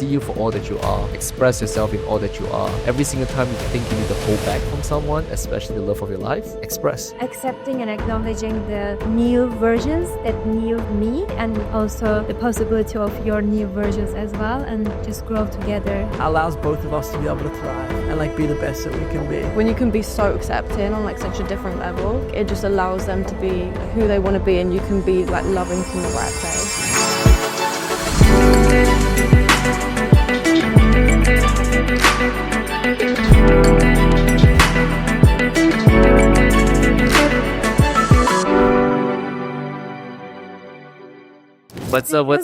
see you for all that you are. Express yourself in all that you are. Every single time you think you need to hold back from someone, especially the love of your life, express. Accepting and acknowledging the new versions, that new me, and also the possibility of your new versions as well, and just grow together. Allows both of us to be able to thrive and like be the best that we can be. When you can be so accepting on like such a different level, it just allows them to be who they want to be, and you can be like loving from the right place.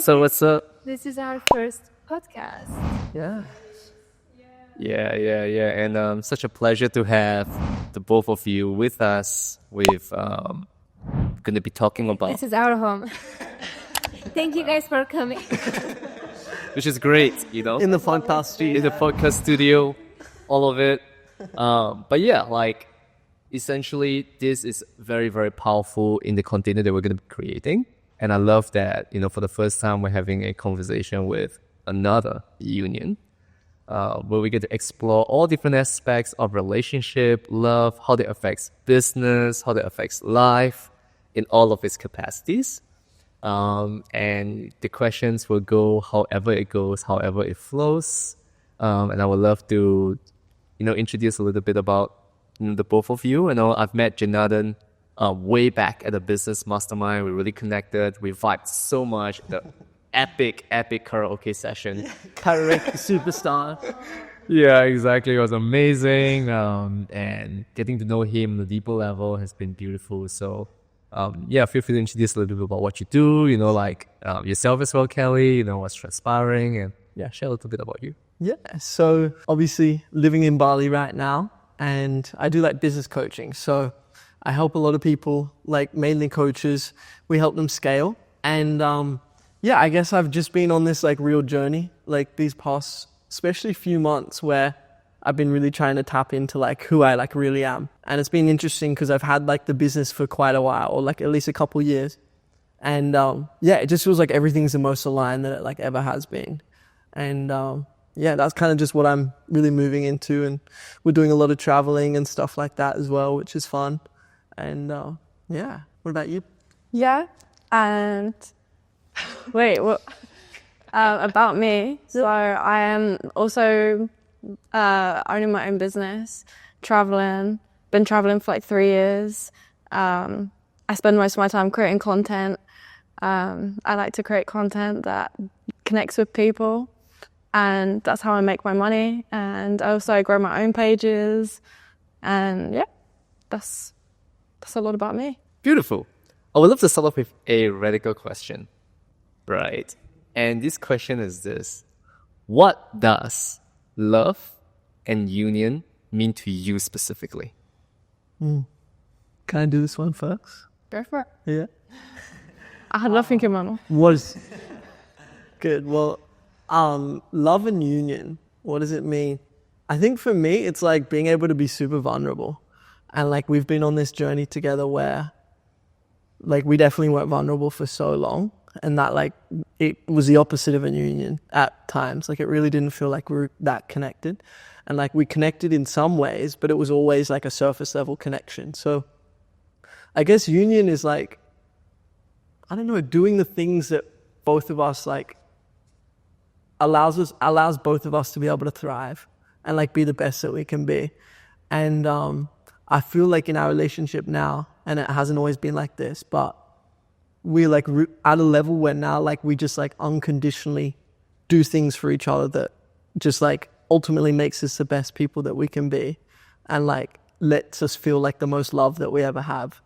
What's up? This is our first podcast. Yeah. Yeah. And such a pleasure to have the both of you with us. We've going to be talking about... This is our home. Thank you guys for coming. Which is great, In the Fantasies. In the podcast studio, all of it. But yeah, like, essentially, this is very, very powerful in the container that we're going to be creating. And I love that, for the first time, we're having a conversation with another union, where we get to explore all different aspects of relationship, love, how that affects business, how that affects life in all of its capacities. And the questions will go however it goes, however it flows. And I would love to, introduce a little bit about the both of you. I've met Janardhan way back at the business mastermind. We really connected. We vibed so much. The epic karaoke session. Karaoke superstar. Yeah, exactly. It was amazing. And getting to know him on a deeper level has been beautiful. So, feel free to introduce a little bit about what you do, yourself as well, Kelly, what's transpiring, and share a little bit about you. Yeah. So obviously living in Bali right now, and I do like business coaching. So I help a lot of people, like mainly coaches. We help them scale. And I guess I've just been on this like real journey, like these past, especially few months, where I've been really trying to tap into like who I like really am. And it's been interesting because I've had like the business for quite a while, or like at least a couple years. And it just feels like everything's the most aligned that it like ever has been. And that's kind of just what I'm really moving into. And we're doing a lot of traveling and stuff like that as well, which is fun. And what about you? Yeah, and wait, what about me? So I am also owning my own business, traveling. Been traveling for like 3 years. I spend most of my time creating content. I like to create content that connects with people, and that's how I make my money. And also I grow my own pages, and that's a lot about me. Beautiful. I would love to start off with a radical question, right? And this question is this: what does love and union mean to you specifically? Can I do this one first? Go for it. Yeah. I had nothing in mind. Good. Well, love and union, what does it mean? I think for me, it's like being able to be super vulnerable. And like we've been on this journey together where like we definitely weren't vulnerable for so long. And that like it was the opposite of a union at times. Like it really didn't feel like we were that connected. And like we connected in some ways, but it was always like a surface level connection. So I guess union is like, I don't know, doing the things that both of us like allows both of us to be able to thrive and like be the best that we can be. And I feel like in our relationship now, and it hasn't always been like this, but we're like at a level where now like we just like unconditionally do things for each other that just like ultimately makes us the best people that we can be, and like lets us feel like the most love that we ever have.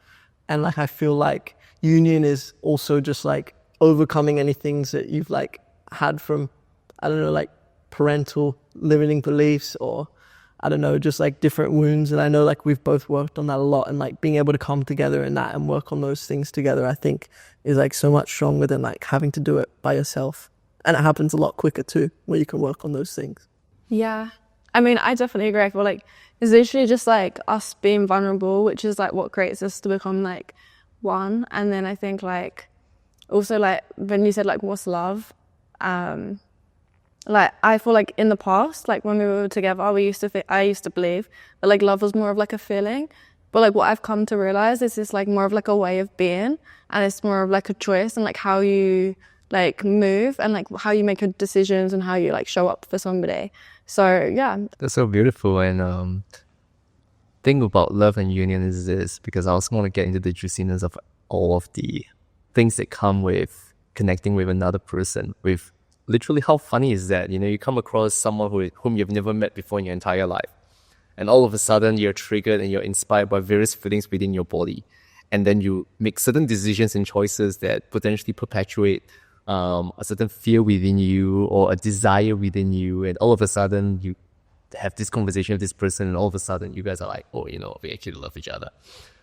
And like I feel like union is also just like overcoming any things that you've like had from, I don't know, like parental limiting beliefs, or I don't know, just like different wounds. And I know like we've both worked on that a lot, and like being able to come together in that and work on those things together, I think is like so much stronger than like having to do it by yourself. And it happens a lot quicker too, where you can work on those things. Yeah. I mean, I definitely agree. I feel like it's literally just like us being vulnerable, which is like what creates us to become like one. And then I think like also like when you said like what's love, like I feel like in the past, like when we were together, I used to believe that like love was more of like a feeling, but like what I've come to realize is it's like more of like a way of being, and it's more of like a choice and like how you like move and like how you make your decisions and how you like show up for somebody. So yeah, That's so beautiful. And thing about love and union is this, because I also want to get into the juiciness of all of the things that come with connecting with another person. With literally, how funny is that? You know, you come across someone whom you've never met before in your entire life, and all of a sudden you're triggered and you're inspired by various feelings within your body, and then you make certain decisions and choices that potentially perpetuate a certain fear within you or a desire within you, and all of a sudden you have this conversation with this person, and all of a sudden you guys are like, oh, you know, we actually love each other,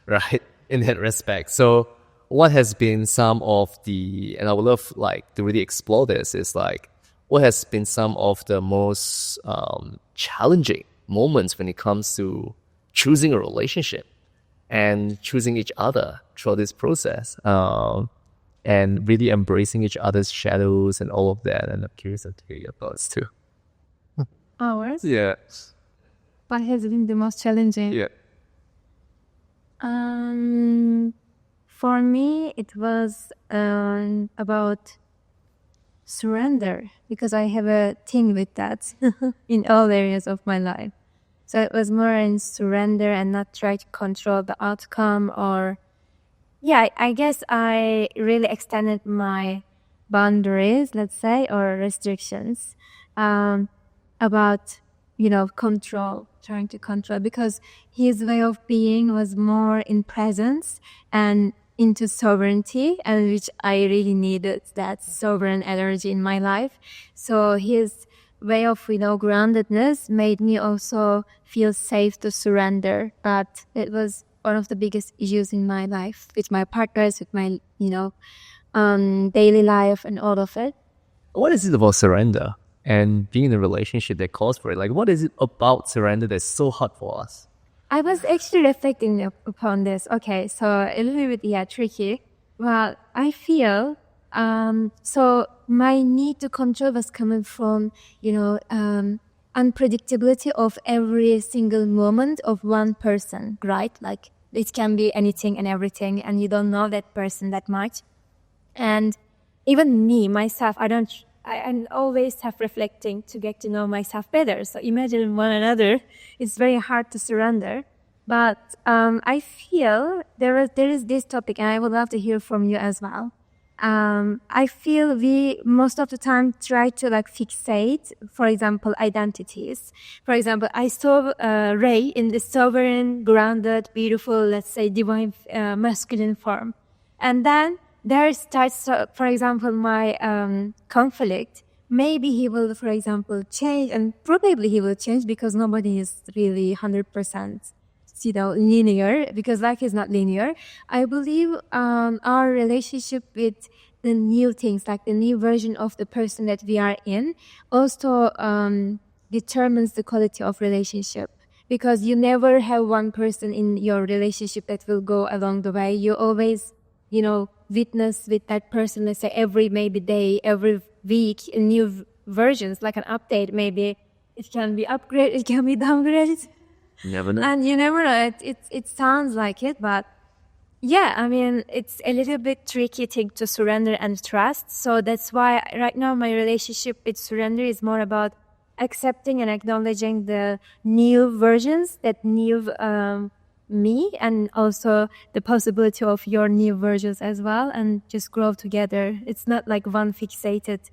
right? In that respect. So what has been some of the, and I would love like to really explore this, is like, what has been some of the most challenging moments when it comes to choosing a relationship and choosing each other throughout this process, and really embracing each other's shadows and all of that. And I'm curious to hear your thoughts too. Ours? Yeah. What has been the most challenging? Yeah. For me, it was about surrender, because I have a thing with that in all areas of my life. So it was more in surrender and not try to control the outcome, or I guess I really extended my boundaries, let's say, or restrictions about, control, trying to control, because his way of being was more in presence and into sovereignty, and which I really needed that sovereign energy in my life. So his way of, groundedness made me also feel safe to surrender. But it was one of the biggest issues in my life with my partners, with my, daily life and all of it. What is it about surrender and being in a relationship that calls for it? Like, what is it about surrender that's so hard for us? I was actually reflecting upon this. Okay, so a little bit, tricky. Well, I feel, so my need to control was coming from, unpredictability of every single moment of one person, right? Like, it can be anything and everything, and you don't know that person that much. And even me, myself, I always have reflecting to get to know myself better. So imagine one another, it's very hard to surrender. But I feel there is this topic, and I would love to hear from you as well. I feel we most of the time try to fixate, for example, identities. For example, I saw Ray in the sovereign, grounded, beautiful, let's say divine masculine form. And then there starts, for example, my conflict. Maybe he will, for example, change, and probably he will change, because nobody is really 100%, linear, because life is not linear. I believe our relationship with the new things, like the new version of the person that we are in, also determines the quality of relationship. Because you never have one person in your relationship that will go along the way. You always, witness with that person, let's say every maybe day, every week, new versions, like an update. Maybe it can be upgraded, it can be downgraded. Never know. And you never know. It sounds like it, but it's a little bit tricky thing to surrender and trust. So that's why right now my relationship with surrender is more about accepting and acknowledging the new versions, that new me, and also the possibility of your new versions as well, and just grow together. It's not like one fixated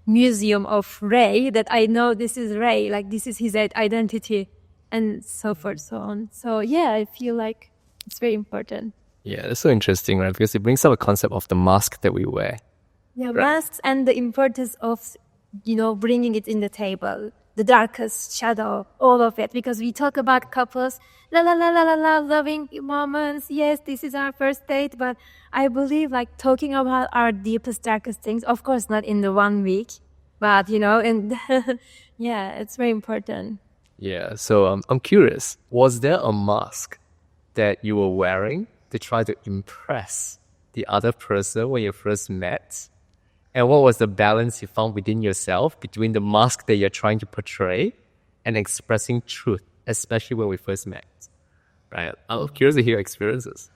museum of Ray that I know this is Ray, like this is his identity, and so forth, so on. So I feel like it's very important. Yeah, that's so interesting, right? Because it brings up a concept of the mask that we wear. Yeah, right. Masks, and the importance of, bringing it in the table, the darkest shadow, all of it. Because we talk about couples, loving moments. Yes, this is our first date, but I believe talking about our deepest, darkest things, of course, not in the 1 week, but, and it's very important. Yeah, so I'm curious, was there a mask that you were wearing to try to impress the other person when you first met? And what was the balance you found within yourself between the mask that you're trying to portray and expressing truth, especially when we first met? Right? I'm curious to hear your experiences.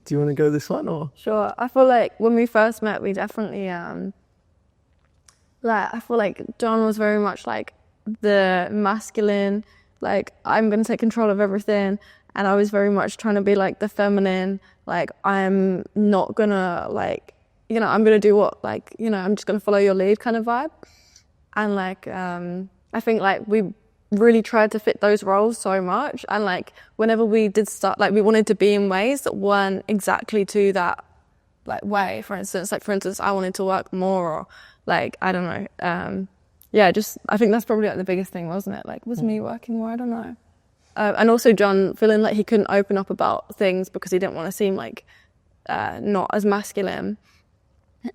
Do you want to go this one or? Sure. I feel like when we first met, we definitely, I feel like John was very much like the masculine, like, I'm going to take control of everything. And I was very much trying to be like the feminine, like, I'm not going to, like, you know, I'm going to do what, like, you know, I'm just going to follow your lead kind of vibe. And like, I think like we really tried to fit those roles so much. And like, whenever we did start, like, we wanted to be in ways that weren't exactly to that like way. For instance, I wanted to work more, or like, I don't know. Just, I think that's probably like the biggest thing, wasn't it? Like, was me working more? I don't know. And also John feeling like he couldn't open up about things because he didn't want to seem like not as masculine.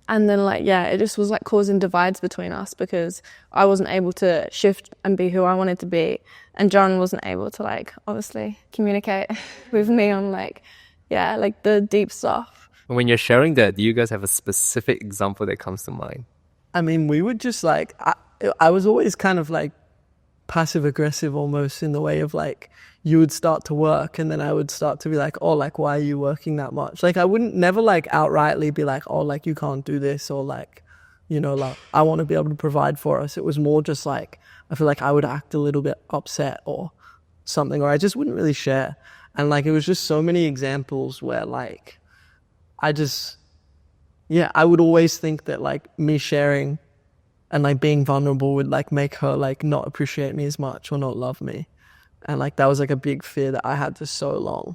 And then like, yeah, it just was like causing divides between us because I wasn't able to shift and be who I wanted to be. And John wasn't able to like, obviously communicate with me on like, yeah, like the deep stuff. When you're sharing that, do you guys have a specific example that comes to mind? I mean, we would just like, I was always kind of like passive aggressive almost, in the way of like, you would start to work and then I would start to be like, oh, like, why are you working that much? Like, I wouldn't never like outrightly be like, oh, like, you can't do this, or like, you know, like, I want to be able to provide for us. It was more just like, I feel like I would act a little bit upset or something, or I just wouldn't really share. And like, it was just so many examples where like, I would always think that like me sharing and like being vulnerable would like make her like not appreciate me as much or not love me. And like, that was like a big fear that I had for so long.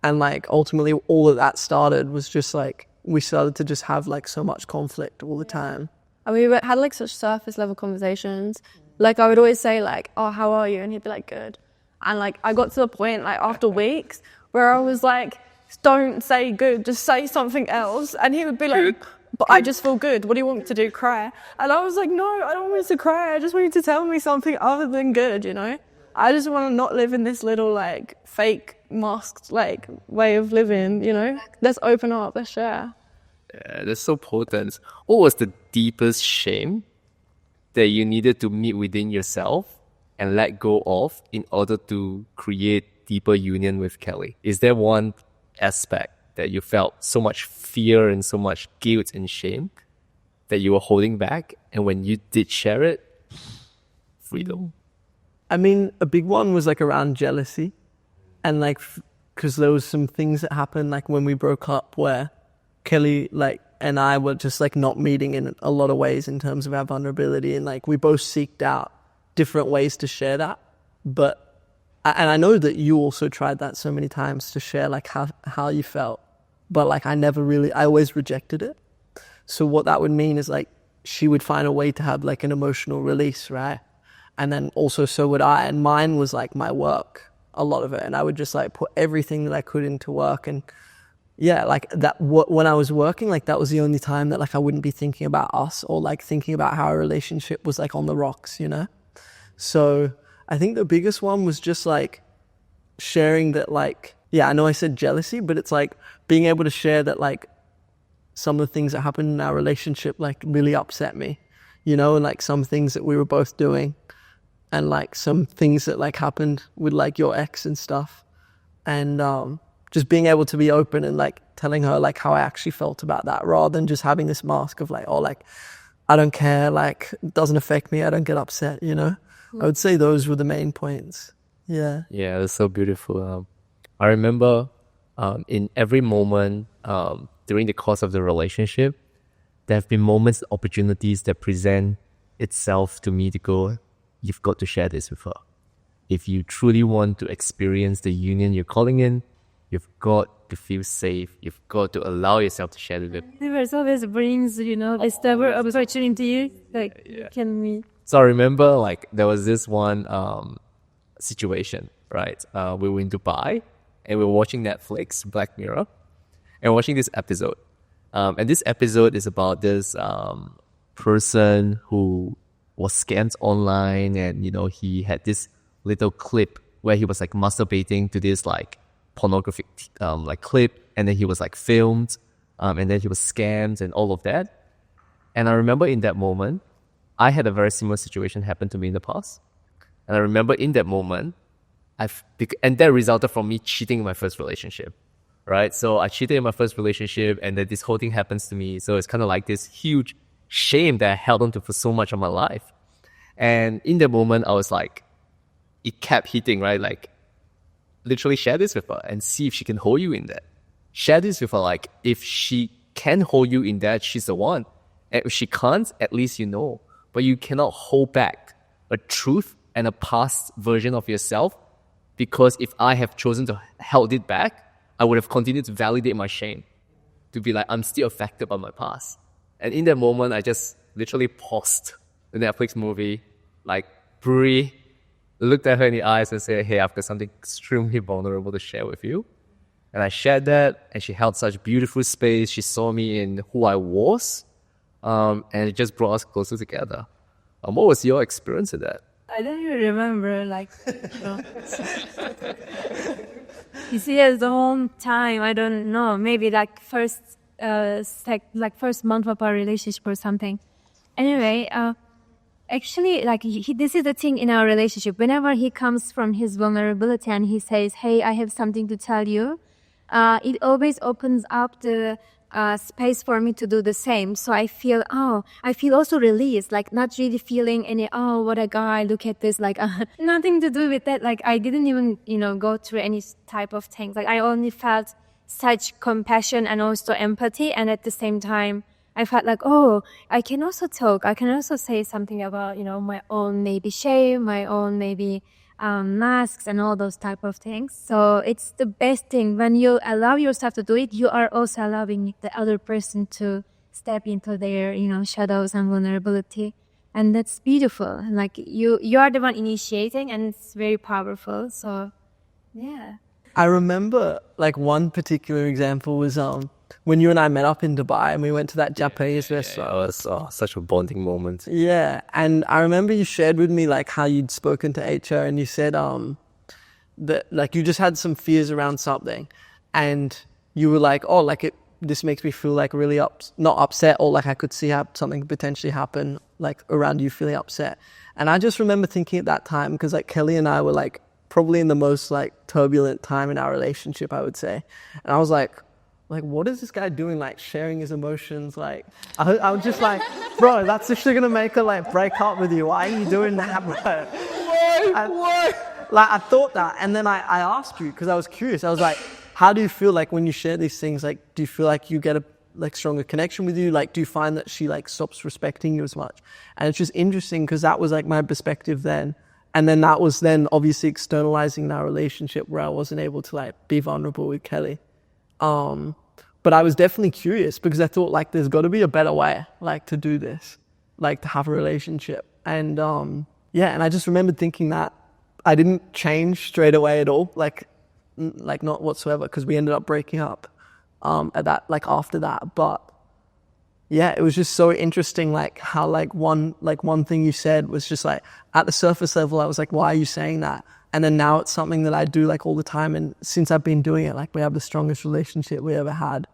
And like, ultimately all of that started was just like, we started to just have like so much conflict all the time. And we had like such surface level conversations. Like, I would always say like, oh, how are you? And he'd be like, good. And like, I got to the point like after weeks where I was like, don't say good, just say something else. And he would be like, but I just feel good. What do you want me to do? Cry? And I was like, no, I don't want you to cry. I just want you to tell me something other than good, you know? I just want to not live in this little like fake masked like way of living, you know? Let's open up, let's share. Yeah, that's so potent. What was the deepest shame that you needed to meet within yourself and let go of in order to create deeper union with Kelly? Is there one aspect that you felt so much fear and so much guilt and shame that you were holding back, and when you did share it, freedom? I mean, a big one was like around jealousy, and like, because there was some things that happened like when we broke up where Kelly like and I were just like not meeting in a lot of ways in terms of our vulnerability, and like we both seeked out different ways to share that. But and I know that you also tried that so many times to share like how you felt, but like I always rejected it. So what that would mean is like she would find a way to have like an emotional release, right? And then also so would I, and mine was like my work, a lot of it, and I would just like put everything that I could into work. And yeah, like that when I was working, like that was the only time that like I wouldn't be thinking about us or like thinking about how our relationship was like on the rocks, you know? So I think the biggest one was just like sharing that, like, yeah, I know I said jealousy, but it's like being able to share that like some of the things that happened in our relationship like really upset me, you know, and like some things that we were both doing, and like some things that like happened with like your ex and stuff. And just being able to be open and like telling her like how I actually felt about that, rather than just having this mask of like, oh, like, I don't care, like, it doesn't affect me, I don't get upset, you know? I would say those were the main points. Yeah. Yeah, that's so beautiful. I remember in every moment during the course of the relationship, there have been moments, opportunities that present itself to me to go, you've got to share this with her. If you truly want to experience the union you're calling in, you've got to feel safe. You've got to allow yourself to share it with them. Universe always brings, you know, this type of opportunity, like, you can meet. So I remember, like, there was this one situation, right? We were in Dubai, and we were watching Netflix, Black Mirror, and watching this episode. And this episode is about this person who was scammed online, and, you know, he had this little clip where he was, like, masturbating to this, like, pornographic, like, clip, and then he was, like, filmed, and then he was scammed and all of that. And I remember in that moment, I had a very similar situation happen to me in the past. And I remember in that moment, and that resulted from me cheating in my first relationship, right? So I cheated in my first relationship, and then this whole thing happens to me. So it's kind of like this huge shame that I held on to for so much of my life. And in that moment, I was like, it kept hitting, right? Like, literally share this with her and see if she can hold you in that. Share this with her, like, if she can hold you in that, she's the one. And if she can't, at least you know. But you cannot hold back a truth and a past version of yourself, because if I have chosen to held it back, I would have continued to validate my shame, to be like, I'm still affected by my past. And in that moment, I just literally paused the Netflix movie, like, breathe, looked at her in the eyes and said, hey, I've got something extremely vulnerable to share with you. And I shared that, and she held such beautiful space. She saw me in who I was, and it just brought us closer together. What was your experience of that? I don't even remember, like, you see, at the whole time, I don't know, maybe like first month of our relationship or something. Anyway, actually, like, this is the thing in our relationship. Whenever he comes from his vulnerability and he says, hey, I have something to tell you, it always opens up the space for me to do the same. So I feel also released, like, not really feeling any, oh, what a guy, look at this, like, nothing to do with that. Like, I didn't even, go through any type of things. Like, I only felt such compassion and also empathy. And at the same time, I felt like, oh, I can also talk. I can also say something about, my own maybe shame, my own maybe masks and all those type of things. So it's the best thing. When you allow yourself to do it, you are also allowing the other person to step into their, shadows and vulnerability. And that's beautiful. Like, you are the one initiating, and it's very powerful. So, yeah. I remember, like, one particular example was when you and I met up in Dubai and we went to that Japanese restaurant. It was such a bonding moment. Yeah, and I remember you shared with me, like, how you'd spoken to Ayça, and you said that, like, you just had some fears around something, and you were like, oh, like, this makes me feel like really not upset, or like I could see something could potentially happen, like, around you feeling upset. And I just remember thinking at that time, because, like, Kelly and I were, like, probably in the most, like, turbulent time in our relationship, I would say. And I was like, what is this guy doing, like, sharing his emotions? Like, I was just like, bro, that's actually going to make her, like, break up with you. Why are you doing that, bro? Why? Like, I thought that. And then I asked you, because I was curious. I was like, how do you feel, like, when you share these things? Like, do you feel like you get a, like, stronger connection with you? Like, do you find that she, like, stops respecting you as much? And it's just interesting, because that was, like, my perspective then. And then that was then obviously externalizing our relationship, where I wasn't able to, like, be vulnerable with Kelly. But I was definitely curious, because I thought, like, there's got to be a better way, like, to do this, like, to have a relationship. And and I just remember thinking that I didn't change straight away at all, like not whatsoever, because we ended up breaking up at that, like, after that. But yeah, it was just so interesting, like, how, like, one thing you said was just, like, at the surface level, I was like, why are you saying that? And then now it's something that I do, like, all the time. And since I've been doing it, like, we have the strongest relationship we ever had.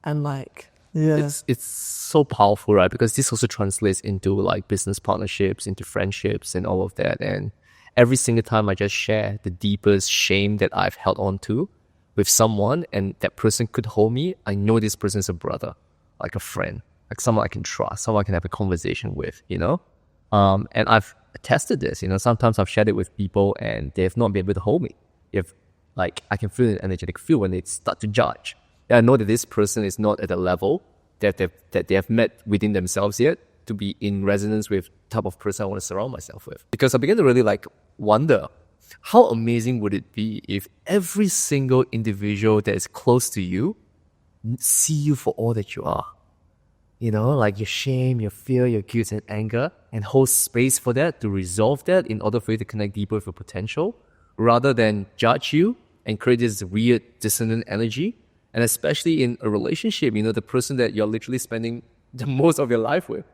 And, like, yeah. It's so powerful, right? Because this also translates into, like, business partnerships, into friendships and all of that. And every single time I just share the deepest shame that I've held on to with someone, and that person could hold me, I know this person is a brother, like a friend, like someone I can trust, someone I can have a conversation with, And I've tested this, sometimes I've shared it with people and they have not been able to hold me. Like, I can feel an energetic field when they start to judge. And I know that this person is not at a level that they have met within themselves yet to be in resonance with the type of person I want to surround myself with. Because I began to really, like, wonder, how amazing would it be if every single individual that is close to you see you for all that you are? Like, your shame, your fear, your guilt and anger, and hold space for that, to resolve that in order for you to connect deeper with your potential, rather than judge you and create this weird dissonant energy. And especially in a relationship, the person that you're literally spending the most of your life with.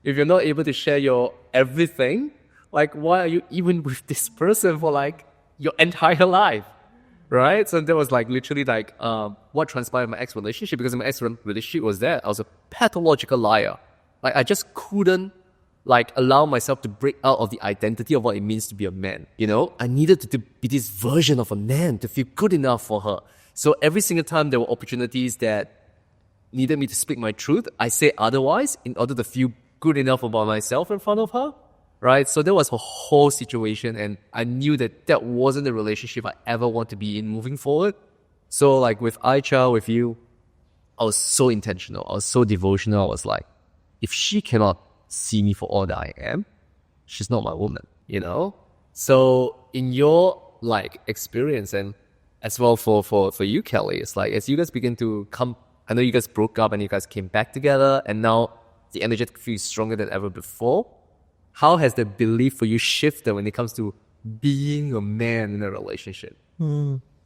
If you're not able to share your everything, like, why are you even with this person for, like, your entire life? Right? So that was, like, literally, like, what transpired in my ex-relationship, because my ex-relationship was that I was a pathological liar. Like I just couldn't like allow myself to break out of the identity of what it means to be a man. You know, I needed to be this version of a man to feel good enough for her. So every single time there were opportunities that needed me to speak my truth, I say otherwise in order to feel good enough about myself in front of her. Right? So that was a whole situation, and I knew that wasn't the relationship I ever want to be in moving forward. So like with Ayça, with you, I was so intentional. I was so devotional. I was like, if she cannot see me for all that I am, she's not my woman, you know? So in your like experience, and as well for you, Kelly, it's like as you guys begin to come, I know you guys broke up and you guys came back together, and now the energy feels stronger than ever before. How has the belief for you shifted when it comes to being a man in a relationship?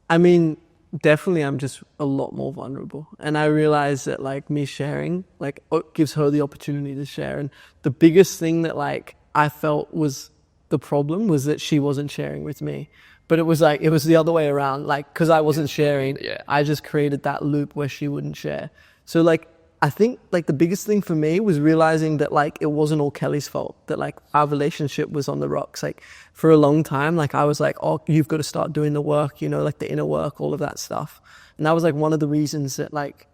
I mean, definitely I'm just a lot more vulnerable. And I realize that like me sharing, like it gives her the opportunity to share. And the biggest thing that like I felt was the problem was that she wasn't sharing with me. But it was the other way around. Like, cause I wasn't sharing, I just created that loop where she wouldn't share. So like, I think like the biggest thing for me was realizing that like it wasn't all Kelly's fault, that like our relationship was on the rocks. Like for a long time, like I was like, oh, you've got to start doing the work, you know, like the inner work, all of that stuff. And that was like one of the reasons that like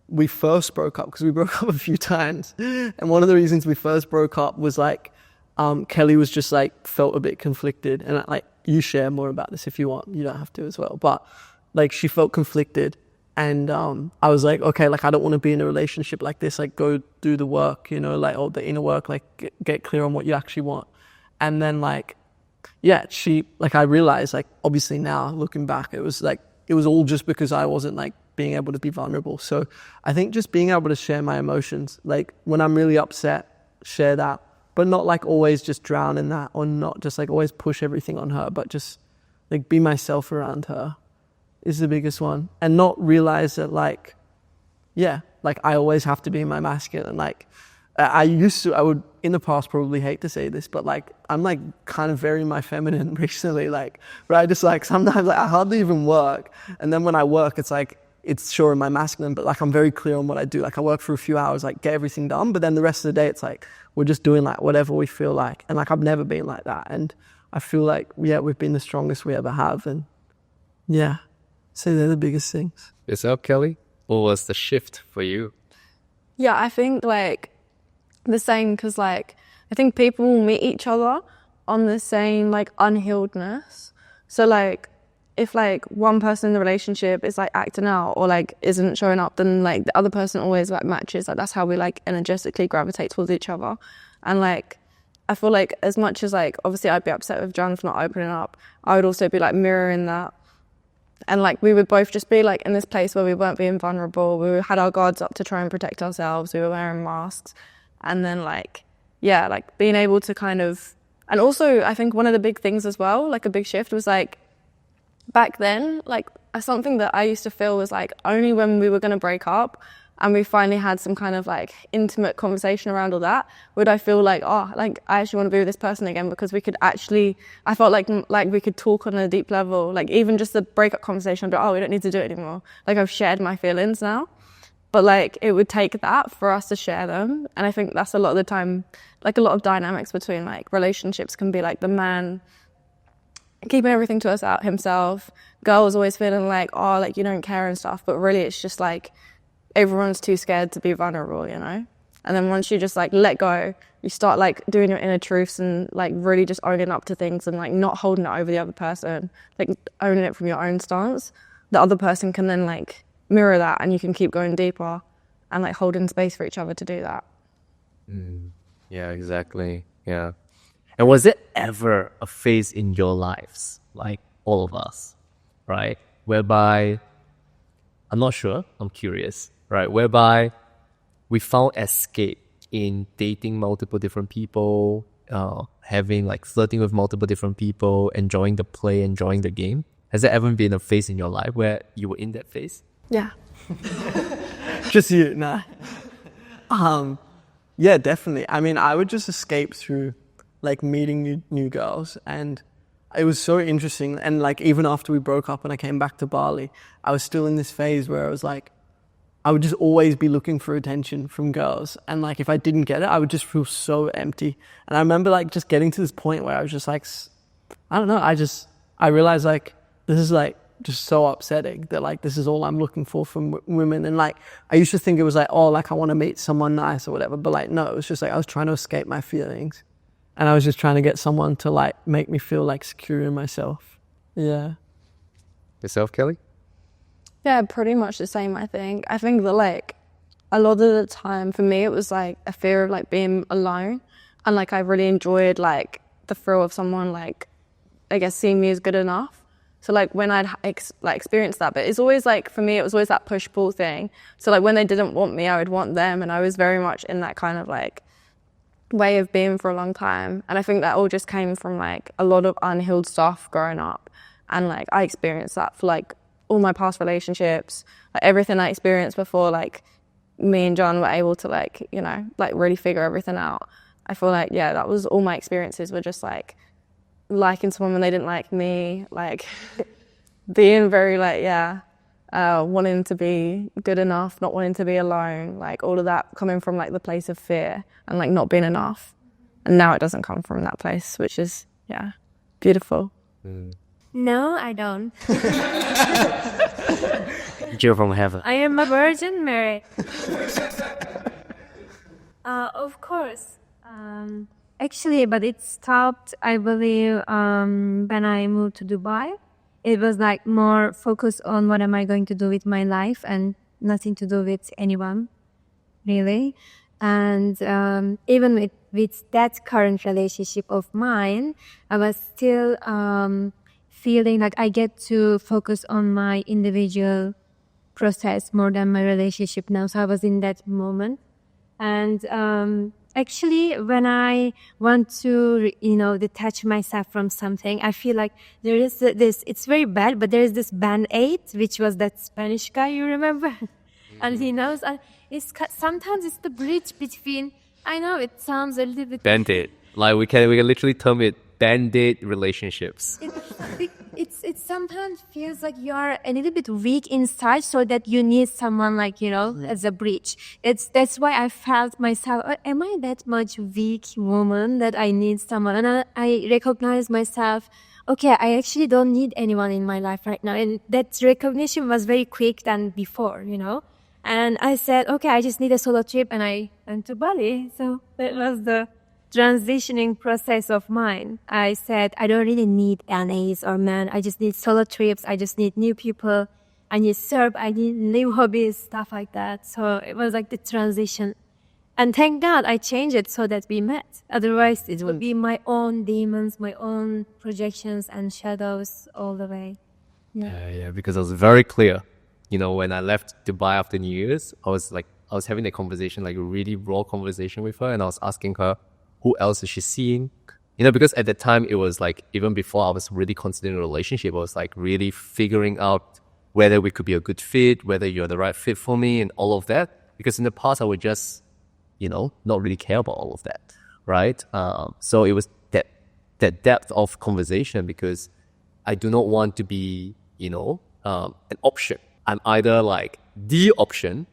we first broke up, because we broke up a few times. And one of the reasons we first broke up was like Kelly was just like felt a bit conflicted. And like you share more about this if you want, you don't have to as well. But like she felt conflicted. And I was like, okay, like I don't want to be in a relationship like this. Like go do the work, you know, like all the inner work, like get clear on what you actually want. And then like, yeah, I realized like obviously now looking back, it was all just because I wasn't like being able to be vulnerable. So I think just being able to share my emotions, like when I'm really upset, share that, but not like always just drown in that, or not just like always push everything on her, but just like be myself around her is the biggest one. And not realize that like, yeah, like I always have to be my masculine. Like I would in the past probably hate to say this, but like I'm like kind of very my feminine recently, like where I just like sometimes like I hardly even work. And then when I work, it's like, it's sure in my masculine, but like I'm very clear on what I do. Like I work for a few hours, like get everything done. But then the rest of the day, it's like, we're just doing like whatever we feel like. And like I've never been like that. And I feel like, yeah, we've been the strongest we ever have. And yeah. So they're the biggest things. Yourself, Kelly? What was the shift for you? Yeah, I think like the same, because like I think people will meet each other on the same like unhealedness. So like if like one person in the relationship is like acting out or like isn't showing up, then like the other person always like matches. Like that's how we like energetically gravitate towards each other. And like I feel like as much as like obviously I'd be upset with John for not opening up, I would also be like mirroring that. And like we would both just be like in this place where we weren't being vulnerable. We had our guards up to try and protect ourselves. We were wearing masks. And then like, yeah, like being able to kind of, and also I think one of the big things as well, like a big shift was like back then, like something that I used to feel was like only when we were going to break up and we finally had some kind of like intimate conversation around all that, would I feel like, oh, like I actually want to be with this person again, because we could actually, I felt like we could talk on a deep level, like even just the breakup conversation, I'd be like, oh, we don't need to do it anymore. Like I've shared my feelings now, but like it would take that for us to share them. And I think that's a lot of the time, like a lot of dynamics between like relationships can be like the man keeping everything to us out himself, girls always feeling like, oh, like you don't care and stuff, but really it's just like, everyone's too scared to be vulnerable, you know? And then once you just like let go, you start like doing your inner truths and like really just owning up to things and like not holding it over the other person, like owning it from your own stance. The other person can then like mirror that and you can keep going deeper and like holding space for each other to do that. Yeah, exactly. Yeah. And was it ever a phase in your lives, like all of us, right? Whereby, I'm not sure, I'm curious, right? Whereby we found escape in dating multiple different people, having like flirting with multiple different people, enjoying the play, enjoying the game. Has there ever been a phase in your life where you were in that phase? Yeah. Just you, nah. Yeah, definitely. I mean, I would just escape through like meeting new girls, and it was so interesting. And like even after we broke up and I came back to Bali, I was still in this phase where I was like, I would just always be looking for attention from girls. And like, if I didn't get it, I would just feel so empty. And I remember like just getting to this point where I was just like, I don't know. I realized like, this is like just so upsetting that like, this is all I'm looking for from women. And like, I used to think it was like, oh, like I want to meet someone nice or whatever. But like, no, it was just like, I was trying to escape my feelings. And I was just trying to get someone to like, make me feel like secure in myself. Yeah. Yourself, Kelly? Yeah, pretty much the same, I think. I think that, like, a lot of the time, for me, it was, like, a fear of, like, being alone. And, like, I really enjoyed, like, the thrill of someone, like, I guess, seeing me as good enough. So, like, when I'd, experienced that, but it's always, like, for me, it was always that push-pull thing. So, like, when they didn't want me, I would want them. And I was very much in that kind of, like, way of being for a long time. And I think that all just came from, like, a lot of unhealed stuff growing up. And, like, I experienced that for, like, all my past relationships, like everything I experienced before, like me and John were able to like, you know, like really figure everything out. I feel like, yeah, that was all my experiences were just like liking someone when they didn't like me, like being very like, wanting to be good enough, not wanting to be alone, like all of that coming from like the place of fear and like not being enough. And now it doesn't come from that place, which is, beautiful. No, I don't. You're from heaven. I am a virgin Mary. Of course. Actually, but it stopped, I believe, when I moved to Dubai. It was like more focused on what am I going to do with my life and nothing to do with anyone, really. And even with that current relationship of mine, I was still feeling like I get to focus on my individual process more than my relationship now. So I was in that moment. And actually, when I want to, detach myself from something, I feel like there is this, it's very bad, but there is this Band-Aid, which was that Spanish guy, you remember? And he knows, sometimes it's the bridge between, I know it sounds a little bit... Band-Aid. Like we can literally term it Band-Aid relationships. It sometimes feels like you're a little bit weak inside, so that you need someone like, as a bridge. That's why I felt myself, am I that much weak woman that I need someone? And I recognize myself, okay, I actually don't need anyone in my life right now. And that recognition was very quick than before, And I said, okay, I just need a solo trip, and I went to Bali. So that was the transitioning process of mine. I said, I don't really need NAs or men. I just need solo trips. I just need new people. I need surf. I need new hobbies, stuff like that. So it was like the transition. And thank God I changed it so that we met. Otherwise, it would be my own demons, my own projections and shadows all the way. Yeah, because I was very clear. When I left Dubai after New Year's, I was having a conversation, like a really raw conversation with her, and I was asking her, who else is she seeing? Because at that time, it was like, even before I was really considering a relationship, I was like really figuring out whether we could be a good fit, whether you're the right fit for me and all of that. Because in the past, I would just, not really care about all of that, right? So it was that depth of conversation, because I do not want to be, an option. I'm either like the option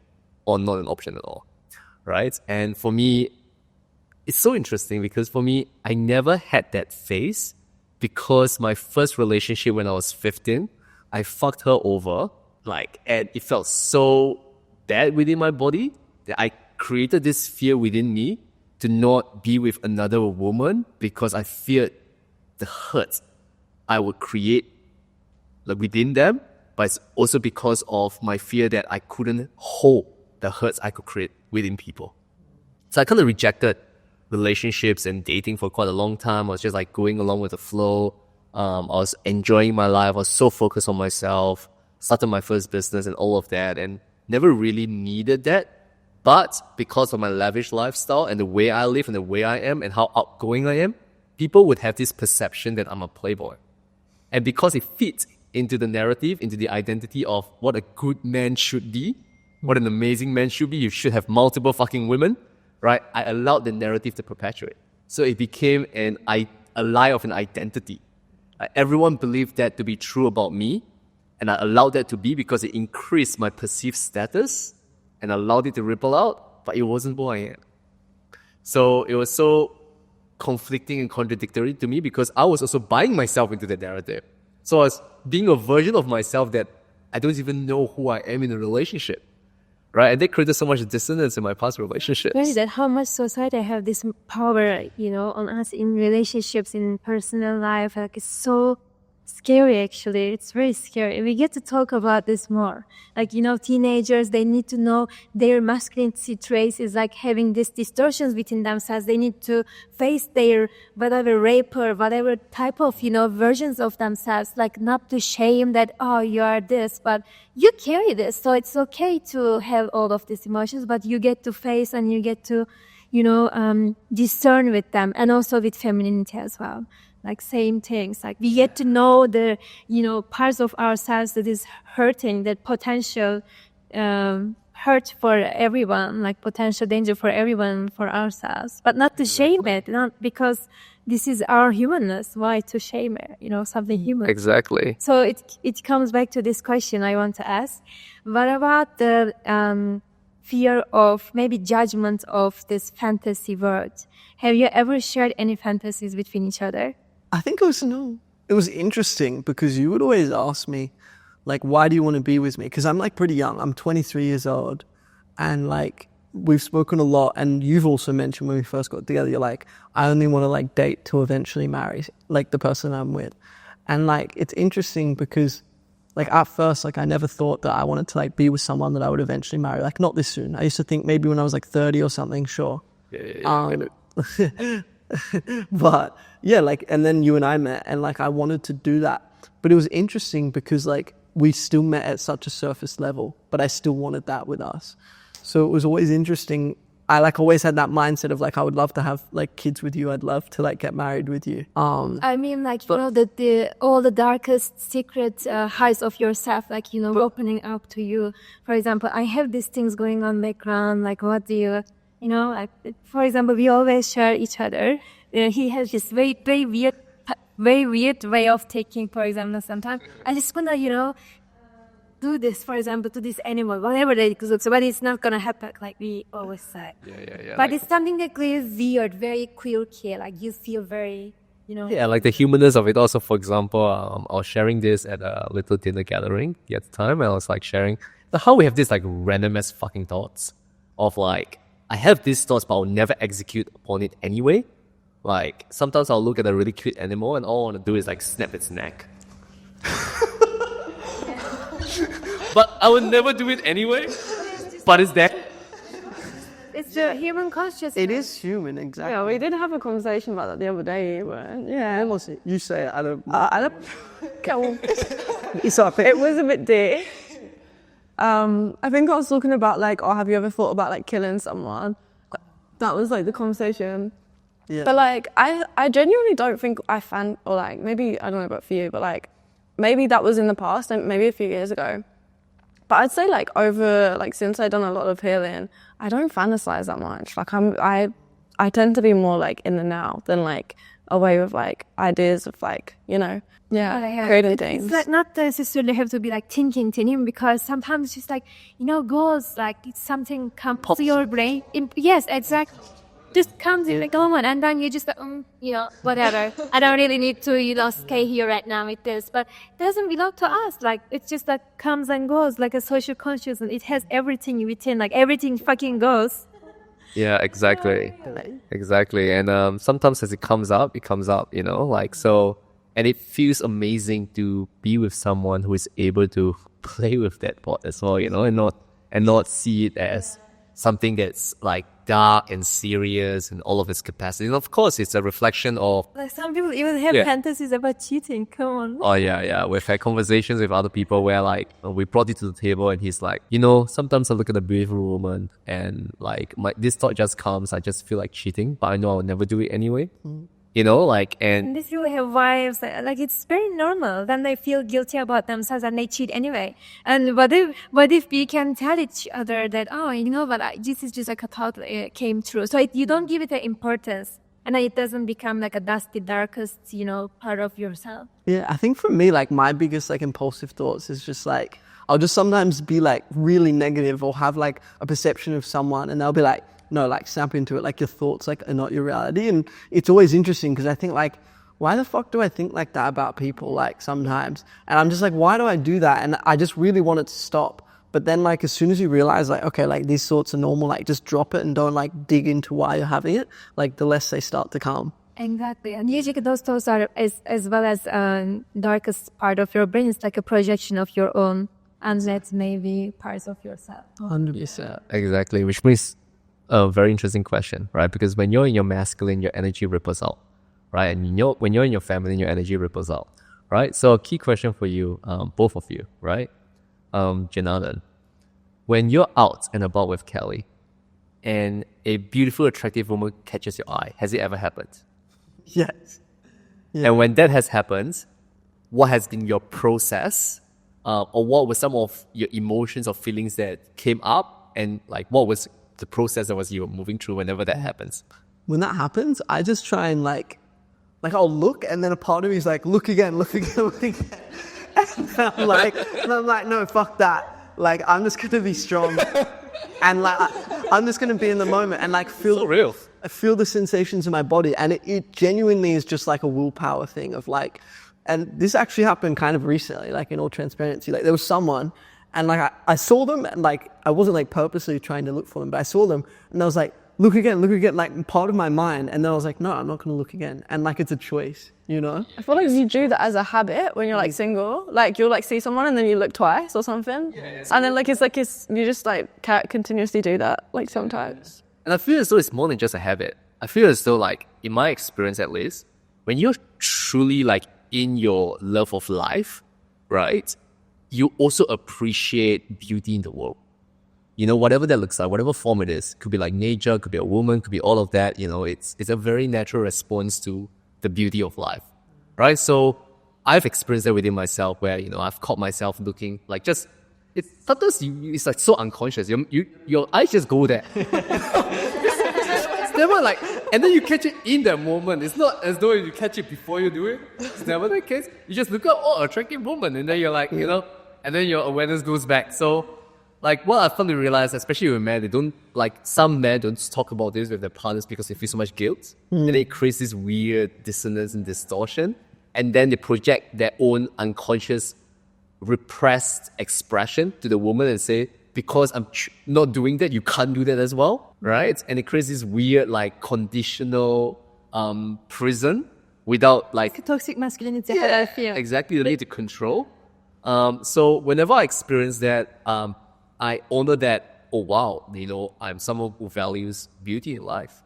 or not an option at all, right? And for me, it's so interesting because for me, I never had that phase, because my first relationship when I was 15, I fucked her over, and it felt so bad within my body that I created this fear within me to not be with another woman, because I feared the hurt I would create within them, but it's also because of my fear that I couldn't hold the hurts I could create within people. So I kind of rejected relationships and dating for quite a long time. I was just like going along with the flow. I was enjoying my life. I was so focused on myself, started my first business and all of that, and never really needed that. But because of my lavish lifestyle and the way I live and the way I am and how outgoing I am, people would have this perception that I'm a playboy. And because it fits into the narrative, into the identity of what a good man should be, what an amazing man should be, you should have multiple fucking women, right? I allowed the narrative to perpetuate. So it became a lie of an identity. Everyone believed that to be true about me, and I allowed that to be because it increased my perceived status and allowed it to ripple out, but it wasn't who I am. So it was so conflicting and contradictory to me because I was also buying myself into the narrative. So I was being a version of myself that I don't even know who I am in a relationship. Right? And they created so much dissonance in my past relationships. Really, that how much society have this power, on us in relationships, in personal life. Like, it's so scary, actually. It's very scary. We get to talk about this more. Like, teenagers, they need to know their masculinity traits is like having these distortions within themselves. They need to face their whatever rape or whatever type of, versions of themselves. Like, not to shame that, oh, you are this, but you carry this. So it's okay to have all of these emotions, but you get to face and you get to, discern with them, and also with femininity as well. Like, same things. Like, we get to know the, parts of ourselves that is hurting, that potential hurt for everyone, like potential danger for everyone, for ourselves. But not to shame it, not because this is our humanness. Why to shame it, something human? Exactly. So it comes back to this question I want to ask. What about the fear of maybe judgment of this fantasy world? Have you ever shared any fantasies between each other? I think it was interesting because you would always ask me, like, why do you want to be with me? Because I'm like pretty young. I'm 23 years old. And like, we've spoken a lot. And you've also mentioned when we first got together, you're like, I only want to like date to eventually marry like the person I'm with. And like, it's interesting because like at first, like I never thought that I wanted to like be with someone that I would eventually marry. Like not this soon. I used to think maybe when I was like 30 or something, sure. But yeah, like, and then you and I met and like I wanted to do that. But it was interesting because like we still met at such a surface level, but I still wanted that with us. So it was always interesting. I like always had that mindset of like, I would love to have like kids with you. I'd love to like get married with you. I mean, like, the all the darkest secret heights of yourself, like, opening up to you. For example, I have these things going on background. Like, what do you, like, for example, we always share each other. He has this very, very weird way of taking, for example, sometimes. I just want to, do this, for example, to this animal, whatever it is, but it's not going to happen, like we always say. Yeah. But like, it's something that is weird, very quirky, like you feel very, Yeah, like the humanness of it also. For example, I was sharing this at a little dinner gathering at the time. I was like sharing how we have this like random as fucking thoughts of like, I have these thoughts, but I'll never execute upon it anyway. Like, sometimes I'll look at a really cute animal and all I want to do is like snap its neck. But I would never do it anyway. But it's there. It's the human consciousness. It is human, exactly. Yeah, we did have a conversation about that the other day. But yeah, You say it. I don't. It was a bit deep. I think I was talking about like, have you ever thought about like killing someone? That was like the conversation. Yeah. But like, I genuinely don't think or like, maybe, I don't know about for you, but like, maybe that was in the past and maybe a few years ago. But I'd say like since I've done a lot of healing, I don't fantasize that much. Like I tend to be more like in the now than like away with like ideas of like, creating things. It's like not necessarily have to be like thinking, because sometimes it's just like, goals, like it's something comes to your brain. Yes, exactly. Just comes in like, oh, and then you just like, whatever. I don't really need to, stay here right now with this. But it doesn't belong to us. Like, it's just like comes and goes, like a social consciousness. It has everything within, like everything fucking goes. Yeah, exactly. Exactly. And sometimes as it comes up, like so. And it feels amazing to be with someone who is able to play with that thought as well, and not see it as something that's like dark and serious and all of its capacity. And of course, it's a reflection of... Like some people even have fantasies about cheating. Come on. Oh, yeah. We've had conversations with other people where like, we brought it to the table and he's like, sometimes I look at a beautiful woman and like this thought just comes. I just feel like cheating, but I know I'll never do it anyway. And these people have wives, like it's very normal. Then they feel guilty about themselves and they cheat anyway. And what if we can tell each other that, this is just like a thought came true. So you don't give it the importance, and then it doesn't become like a dusty, darkest, part of yourself. Yeah, I think for me, like my biggest like impulsive thoughts is just like, I'll just sometimes be like really negative or have like a perception of someone, and they'll be like, no, like snap into it, like your thoughts like are not your reality. And it's always interesting because I think like, why the fuck do I think like that about people like sometimes? And I'm just like, why do I do that? And I just really want it to stop. But then like as soon as you realize like, okay, like these thoughts are normal, like just drop it and don't like dig into why you're having it, like the less they start to come. Exactly. And usually those thoughts are as well as darkest part of your brain. It's like a projection of your own unmet maybe parts of yourself. 100%. Exactly, which brings a very interesting question, right? Because when you're in your masculine, your energy ripples out, right? And when you're in your feminine, your energy ripples out, right? So a key question for you, both of you, right? Janardhan, when you're out and about with Kelly and a beautiful, attractive woman catches your eye, has it ever happened? Yes. Yeah. And when that has happened, what has been your process, or what were some of your emotions or feelings that came up, and like what was the process that was you were moving through whenever that happens? When that happens, I just try and like I'll look, and then a part of me is like, look again, look again, look again. And I'm like, no, fuck that. Like, I'm just gonna be strong, and like, I'm just gonna be in the moment and like feel So real. I feel the sensations in my body, and it genuinely is just like a willpower thing of like, and this actually happened kind of recently, like in all transparency, like there was someone, and like I saw them, and like I wasn't like purposely trying to look for them, but I saw them, and I was like, look again, like part of my mind, and then I was like, no, I'm not gonna look again, and like it's a choice, you know? I feel like you do that as a habit when you're like single. Like you'll like see someone and then you look twice or something. Yeah, and then you just like continuously do that like sometimes. And I feel as though it's more than just a habit. I feel as though, like, in my experience at least, when you're truly like in your love of life, right, you also appreciate beauty in the world. You know, whatever that looks like, whatever form it is, could be like nature, could be a woman, could be all of that, you know, it's a very natural response to the beauty of life, right? So I've experienced that within myself where, you know, I've caught myself looking like just, sometimes it's like so unconscious. Your eyes just go there. It's never like, and then you catch it in that moment. It's not as though you catch it before you do it. It's never the case. You just look up, oh, attractive woman, and then you're like, you know, and then your awareness goes back. So, like, what I've come to realize, especially with men, they don't, like, some men don't talk about this with their partners because they feel so much guilt. And it creates this weird dissonance and distortion. And then they project their own unconscious, repressed expression to the woman and say, because I'm not doing that, you can't do that as well, right? And it creates this weird, like, conditional prison without, like... Toxic masculinity. Yeah, I feel. exactly, the need to control. So whenever I experience that, I honor that, oh wow, you know, I'm someone who values beauty in life.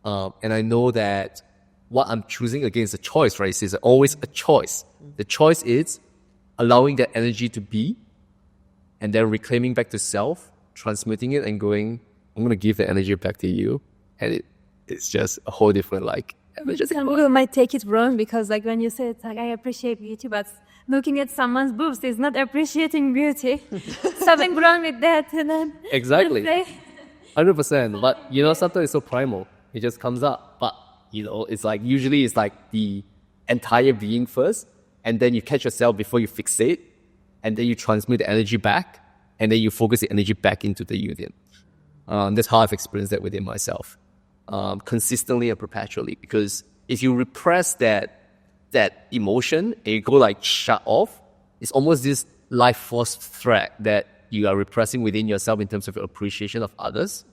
And I know that what I'm choosing against a choice, right? It's always a choice. The choice is allowing that energy to be, and then reclaiming back to self, transmuting it and going, I'm going to give the energy back to you. And it's just a whole different, like, Some people might take it wrong because, like, when you say it's like, I appreciate beauty, but looking at someone's boobs is not appreciating beauty. Something wrong with that. And then exactly. 100%. But, you know, sometimes it's so primal. It just comes up. But, you know, it's like, usually it's like the entire being first, and then you catch yourself before you fixate, and then you transmit the energy back, and then you focus the energy back into the union. That's how I've experienced that within myself. Consistently and perpetually, because if you repress that emotion and you go like shut off, it's almost this life force thread that you are repressing within yourself in terms of your appreciation of others,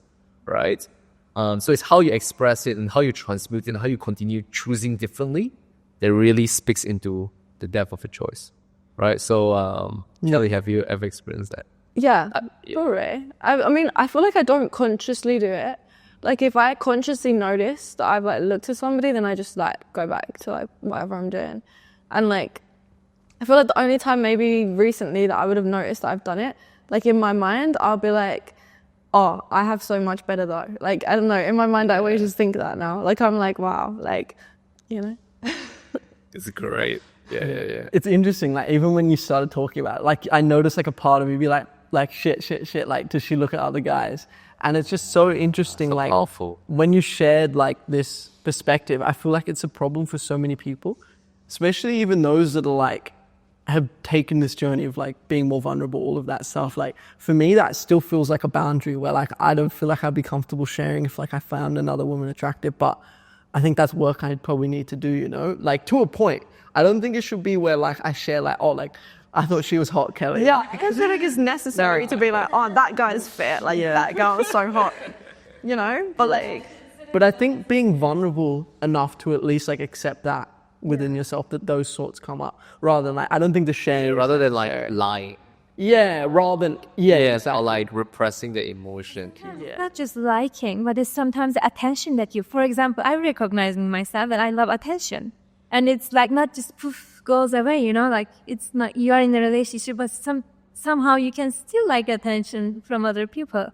right? So it's how you express it and how you transmute it and how you continue choosing differently that really speaks into the depth of a choice, right? So, Kelly, have you ever experienced that? Yeah, probably. I mean, I feel like I don't consciously do it. Like, if I consciously notice that I've, like, looked at somebody, then I just, like, go back to, like, whatever I'm doing. And, like, I feel like the only time maybe recently that I would have noticed that I've done it, like, in my mind, I'll be like, oh, I have so much better, though. Like, I don't know. In my mind, I always just think that now. Like, I'm like, wow. Like, you know. It's great. Yeah. It's interesting. Like, even when you started talking about it, like, I noticed, like, a part of me be like, shit. Like, does she look at other guys? And it's just so interesting, so like, powerful. When you shared, like, this perspective, I feel like it's a problem for so many people, especially even those that are, like, have taken this journey of like being more vulnerable, all of that stuff, like for me that still feels like a boundary where like I don't feel like I'd be comfortable sharing if like I found another woman attractive. But I think that's work I'd probably need to do, you know, like to a point. I don't think it should be where like I share like, oh, like I thought she was hot, Kelly. Yeah, because I think it's necessary to be like, oh, that guy's fit, like that girl is so hot, you know. But I think being vulnerable enough to at least like accept that within yourself, that those sorts come up, rather than like, I don't think the share, rather than like lying. Yeah, rather than Or like repressing the emotion. Not just liking, but it's sometimes the attention that you, for example, I recognize in myself that I love attention. And it's like not just poof, goes away, you know, like it's not, you are in a relationship, but somehow you can still like attention from other people.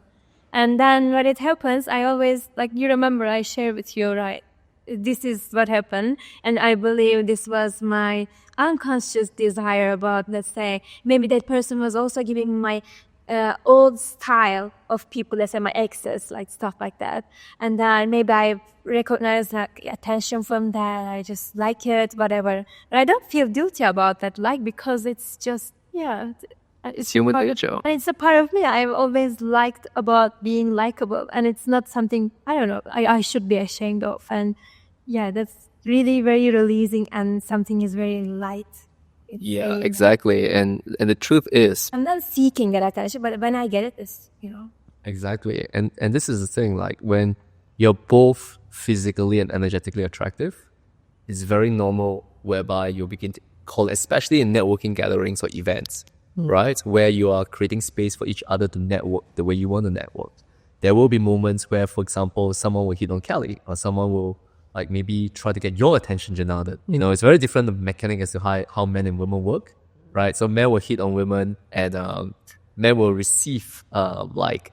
And then when it happens, I always, like, you remember I shared with you, right? This is what happened. And I believe this was my unconscious desire about, let's say, maybe that person was also giving my old style of people, let's say my exes, like stuff like that. And then maybe I recognize like attention from that. I just like it, whatever. But I don't feel guilty about that, like, because it's just, it's human nature. And it's a part of me I've always liked about being likable. And it's not something, I don't know, I should be ashamed of. And yeah, that's really very releasing and something is very light. Yeah, exactly. And the truth is, I'm not seeking that attention, but when I get it, it's, you know. Exactly. And this is the thing, like when you're both physically and energetically attractive, it's very normal whereby you begin to call, especially in networking gatherings or events, right? Where you are creating space for each other to network the way you want to network. There will be moments where, for example, someone will hit on Kelly, or someone will like maybe try to get your attention, Janardhan. You know, it's very different the mechanic as to how men and women work, right? So men will hit on women, and men will receive like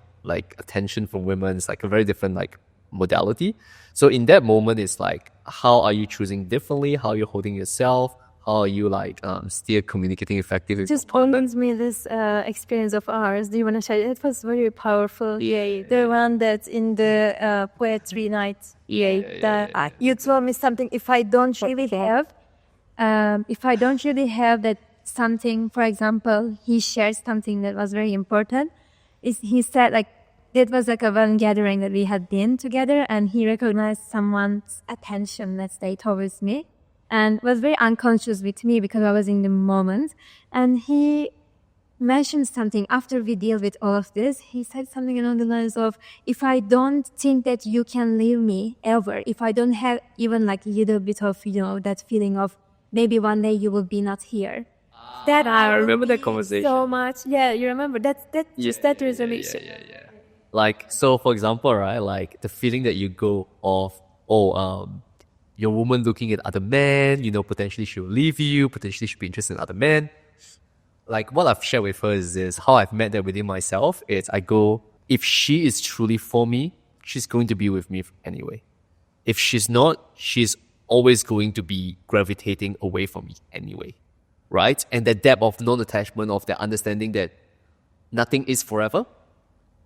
attention from women. It's like a very different like modality. So in that moment, it's like, how are you choosing differently? How are you holding yourself? How are you like still communicating effectively? Just reminds me this experience of ours. Do you want to share? It was very powerful. Yeah. The one that's in the poetry night. You told me something. If I don't really have that something, for example, he shared something that was very important. He said like, it was like a one gathering that we had been together, and he recognized someone's attention, let's say, towards me. And was very unconscious with me because I was in the moment. And he mentioned something after we deal with all of this. He said something along the lines of, if I don't think that you can leave me ever, if I don't have even like a little bit of, you know, that feeling of maybe one day you will be not here. That I remember that conversation so much. Yeah, you remember that resolution. Yeah. Like, so for example, right, like the feeling that you go of, your woman looking at other men, you know, potentially she'll leave you, potentially she'll be interested in other men. Like what I've shared with her is this, how I've met that within myself is I go, if she is truly for me, she's going to be with me anyway. If she's not, she's always going to be gravitating away from me anyway, right? And that depth of non-attachment, of the understanding that nothing is forever,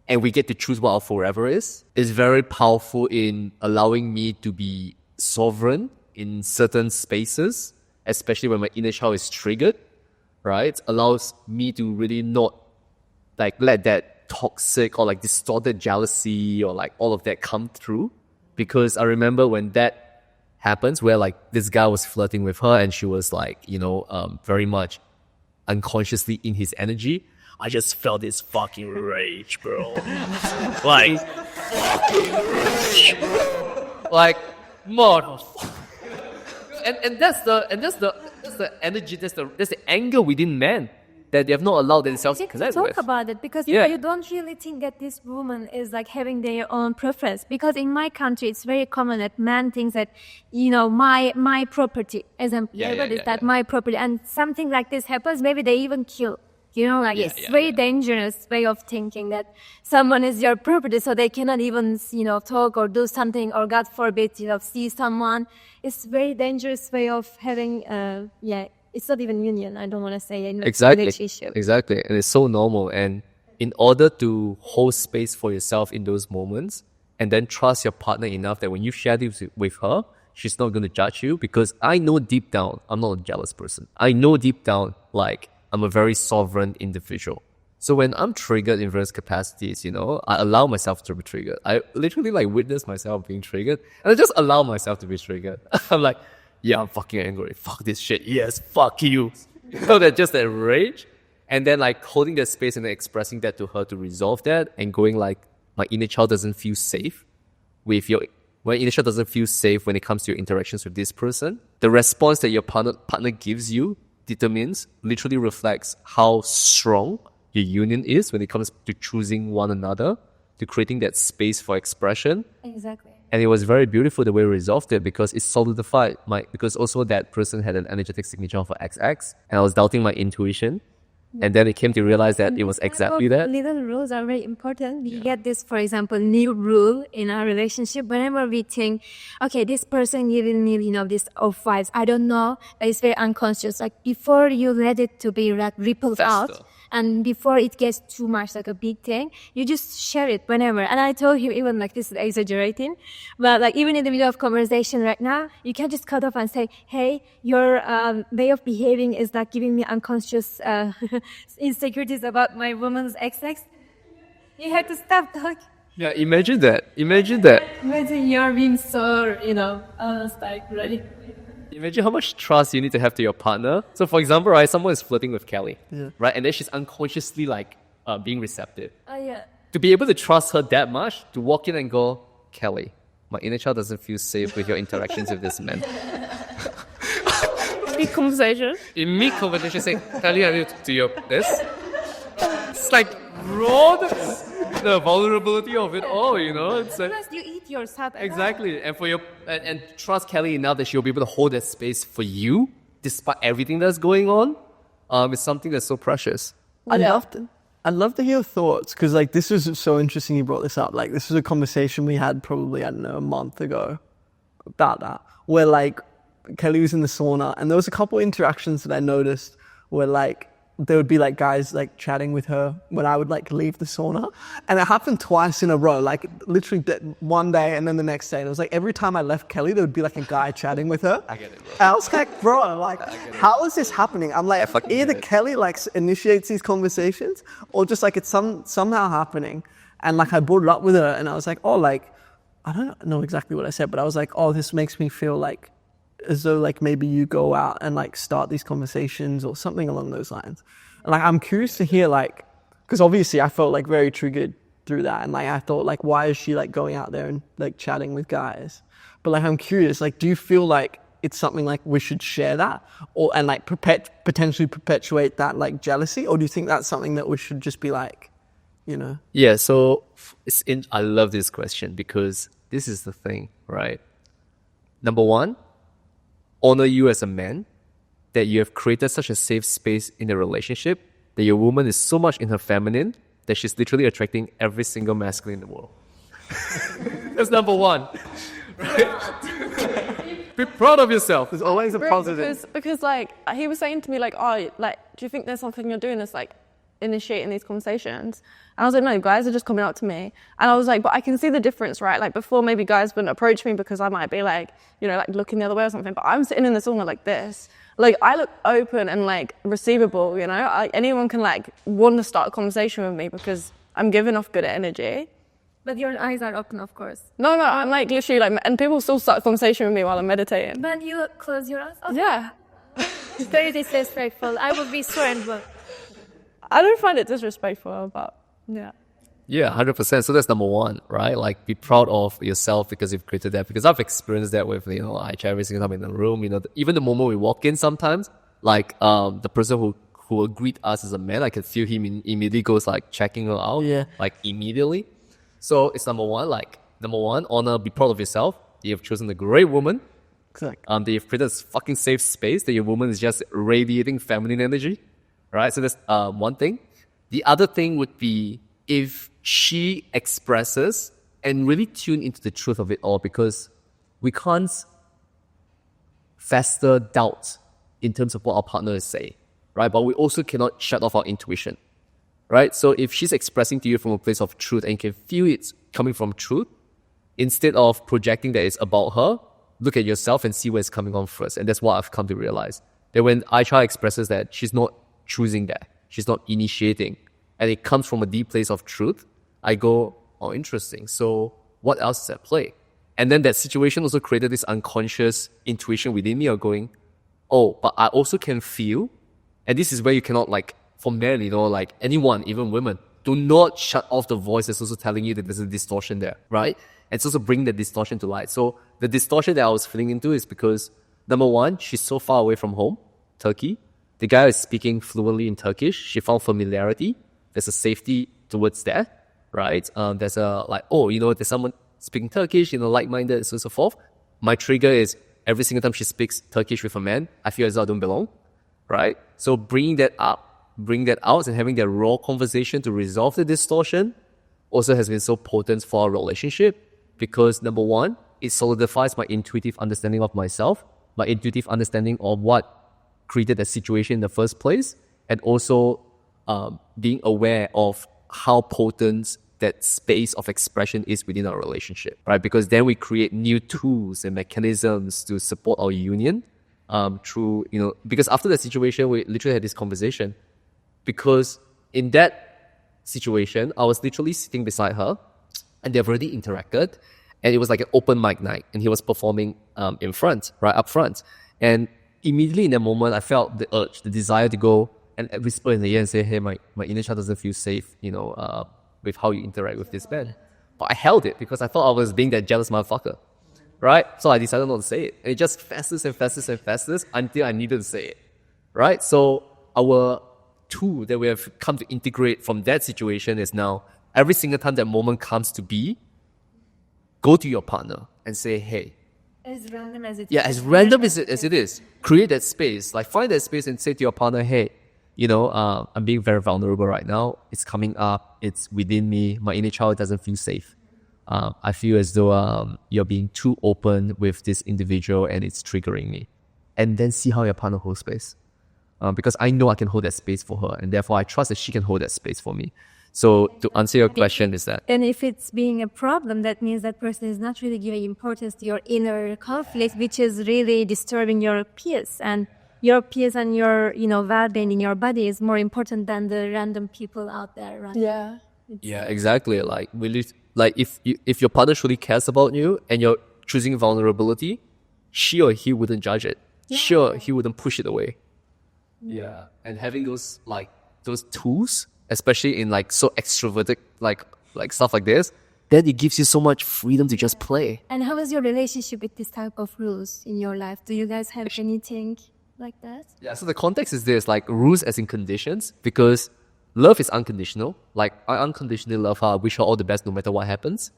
and we get to choose what our forever is very powerful in allowing me to be sovereign in certain spaces, especially when my inner child is triggered, right? Allows me to really not like let that toxic or like distorted jealousy or like all of that come through. Because I remember when that happens, where like this guy was flirting with her and she was like, you know, very much unconsciously in his energy, I just felt this fucking rage, bro. Like fucking rage, bro. Like motherfucker. And that's the energy, that's the anger within men that they have not allowed themselves to connect with. Talk about it, because you don't really think that this woman is like having their own preference. Because in my country, it's very common that man thinks that, you know, my property, as my property, and something like this happens, maybe they even kill. You know, like it's very dangerous way of thinking that someone is your property, so they cannot even, you know, talk or do something, or God forbid, you know, see someone. It's very dangerous way of having, it's not even union. I don't want to say relationship. Exactly. And it's so normal. And in order to hold space for yourself in those moments, and then trust your partner enough that when you share this with her, she's not going to judge you because I know deep down, I'm not a jealous person. I know deep down, like, I'm a very sovereign individual. So when I'm triggered in various capacities, you know, I allow myself to be triggered. I literally like witness myself being triggered and I just allow myself to be triggered. I'm like, yeah, I'm fucking angry. Fuck this shit. Yes, fuck you. You know, that just that rage. And then like holding that space and then expressing that to her to resolve that and going like, my inner child doesn't feel safe with your, when inner child doesn't feel safe when it comes to your interactions with this person, the response that your partner gives you determines, literally reflects how strong your union is when it comes to choosing one another, to creating that space for expression. Exactly. And it was very beautiful the way we resolved it because it solidified because also that person had an energetic signature of an XX and I was doubting my intuition. And then it came to realize that it was exactly that. Little rules are very important. We get this, for example, new rule in our relationship. Whenever we think, okay, this person giving me, you know, this off vibes, I don't know, it's very unconscious. Like before you let it to be like rippled out, and before it gets too much like a big thing, you just share it whenever. And I told him, even like this is exaggerating, but like even in the middle of conversation right now, you can just cut off and say, hey, your way of behaving is like giving me unconscious insecurities about my woman's XX. You have to stop talking. Yeah, imagine that. Imagine that. Imagine you're being so, you know, honest, like ready. Imagine how much trust you need to have to your partner. So for example, right, someone is flirting with Kelly, right? And then she's unconsciously like being receptive. Yeah. To be able to trust her that much, to walk in and go, Kelly, my inner child doesn't feel safe with your interactions with this man. Big conversation. In mid-conversation, saying, Kelly, I need to do your this. It's like raw, the vulnerability of it all, you know? It's like, Plus you eat yourself. exactly. And for your and trust Kelly enough that she'll be able to hold that space for you, despite everything that's going on, is something that's so precious. I'd love to hear your thoughts because like this was so interesting you brought this up. Like this was a conversation we had probably, I don't know, a month ago about that, where like Kelly was in the sauna and there was a couple interactions that I noticed where like there would be like guys like chatting with her when I would like leave the sauna, and it happened twice in a row, like literally one day and then the next day. And it was like every time I left Kelly, there would be like a guy chatting with her. I get it, bro. And I was like, bro, like how is this happening? I'm like, either Kelly like initiates these conversations or just like it's somehow happening. And like I brought it up with her and I was like, oh, like I don't know exactly what I said, but I was like, oh, this makes me feel like as though like maybe you go out and like start these conversations or something along those lines. And like I'm curious to hear like, because obviously I felt like very triggered through that, and like I thought like, why is she like going out there and like chatting with guys? But like I'm curious, like do you feel like it's something like we should share that or and like potentially perpetuate that like jealousy, or do you think that's something that we should just be like, you know? Yeah, so I love this question because this is the thing, right? Number one, honor you as a man, that you have created such a safe space in the relationship, that your woman is so much in her feminine that she's literally attracting every single masculine in the world. That's number one. Right? Be proud of yourself. There's always a positive. Because like he was saying to me like, oh, like do you think there's something you're doing that's like initiating these conversations? And I was like, no, guys are just coming up to me. And I was like, but I can see the difference, right? Like before maybe guys wouldn't approach me because I might be like, you know, like looking the other way or something, but I'm sitting in the sauna like this. Like I look open and like receivable, you know? Anyone can like want to start a conversation with me because I'm giving off good energy. But your eyes are open, of course. No, I'm like literally like, and people still start a conversation with me while I'm meditating. But you close your eyes? Okay. Yeah. Very disrespectful. I would be so involved. I don't find it disrespectful, but yeah. Yeah, 100%. So that's number one, right? Like, be proud of yourself because you've created that. Because I've experienced that with, you know, Ayça every single time in the room. You know, even the moment we walk in sometimes, like, the person who will greet us as a man, I can feel him immediately goes, like, checking her out. Yeah. Like, immediately. So it's number one, honor, be proud of yourself. You have chosen a great woman. Exactly. That you've created this fucking safe space, that your woman is just radiating feminine energy. Right? So that's one thing. The other thing would be if she expresses and really tune into the truth of it all, because we can't fester doubt in terms of what our partner is saying, right? But we also cannot shut off our intuition, right? So if she's expressing to you from a place of truth and you can feel it's coming from truth, instead of projecting that it's about her, look at yourself and see where it's coming on first. And that's what I've come to realize. That when Ayça expresses that she's not choosing that, she's not initiating, and it comes from a deep place of truth, I go, oh, interesting. So what else is at play? And then that situation also created this unconscious intuition within me of going, oh, but I also can feel, and this is where you cannot, like, for men, you know, like anyone, even women, do not shut off the voice that's also telling you that there's a distortion there, right? And it's also bring the distortion to light. So the distortion that I was feeling into is because, number one, she's so far away from home, Turkey. The guy is speaking fluently in Turkish. She found familiarity. There's a safety towards that, right? There's a, like, oh, you know, there's someone speaking Turkish, you know, like-minded, and so on and so forth. My trigger is every single time she speaks Turkish with a man, I feel as though I don't belong, right? So bringing that up, bring that out, and having that raw conversation to resolve the distortion also has been so potent for our relationship because, number one, it solidifies my intuitive understanding of myself, my intuitive understanding of what created that situation in the first place, and also being aware of how potent that space of expression is within our relationship, right? Because then we create new tools and mechanisms to support our union through, you know, because after that situation, we literally had this conversation because in that situation, I was literally sitting beside her and they've already interacted and it was like an open mic night and he was performing in front, right, up front. And immediately in that moment, I felt the urge, the desire to go and whisper in the ear and say, hey, my inner child doesn't feel safe, you know, with how you interact with this man. But I held it because I thought I was being that jealous motherfucker, right? So I decided not to say it. And it just festers and festers and festers until I needed to say it, right? So our tool that we have come to integrate from that situation is now every single time that moment comes to be, go to your partner and say, hey. As random as it is. Yeah, as random as it is. Create that space. Like find that space and say to your partner, hey, you know, I'm being very vulnerable right now. It's coming up. It's within me. My inner child doesn't feel safe. I feel as though you're being too open with this individual and it's triggering me. And then see how your partner holds space. Because I know I can hold that space for her. And therefore, I trust that she can hold that space for me. So to answer your question is that... And if it's being a problem, that means that person is not really giving importance to your inner conflict, which is really disturbing your peace. And your peace and your, you know, well-being in your body is more important than the random people out there, right? Yeah. Yeah, exactly. Like, if your partner truly cares about you and you're choosing vulnerability, she or he wouldn't judge it. Yeah. Sure, he wouldn't push it away. Yeah. And having those tools, especially in like so extroverted, like stuff like this, then it gives you so much freedom to just play. And how is your relationship with this type of rules in your life? Do you guys have anything like that? Yeah, so the context is this, like rules as in conditions, because love is unconditional. Like I unconditionally love her, I wish her all the best no matter what happens.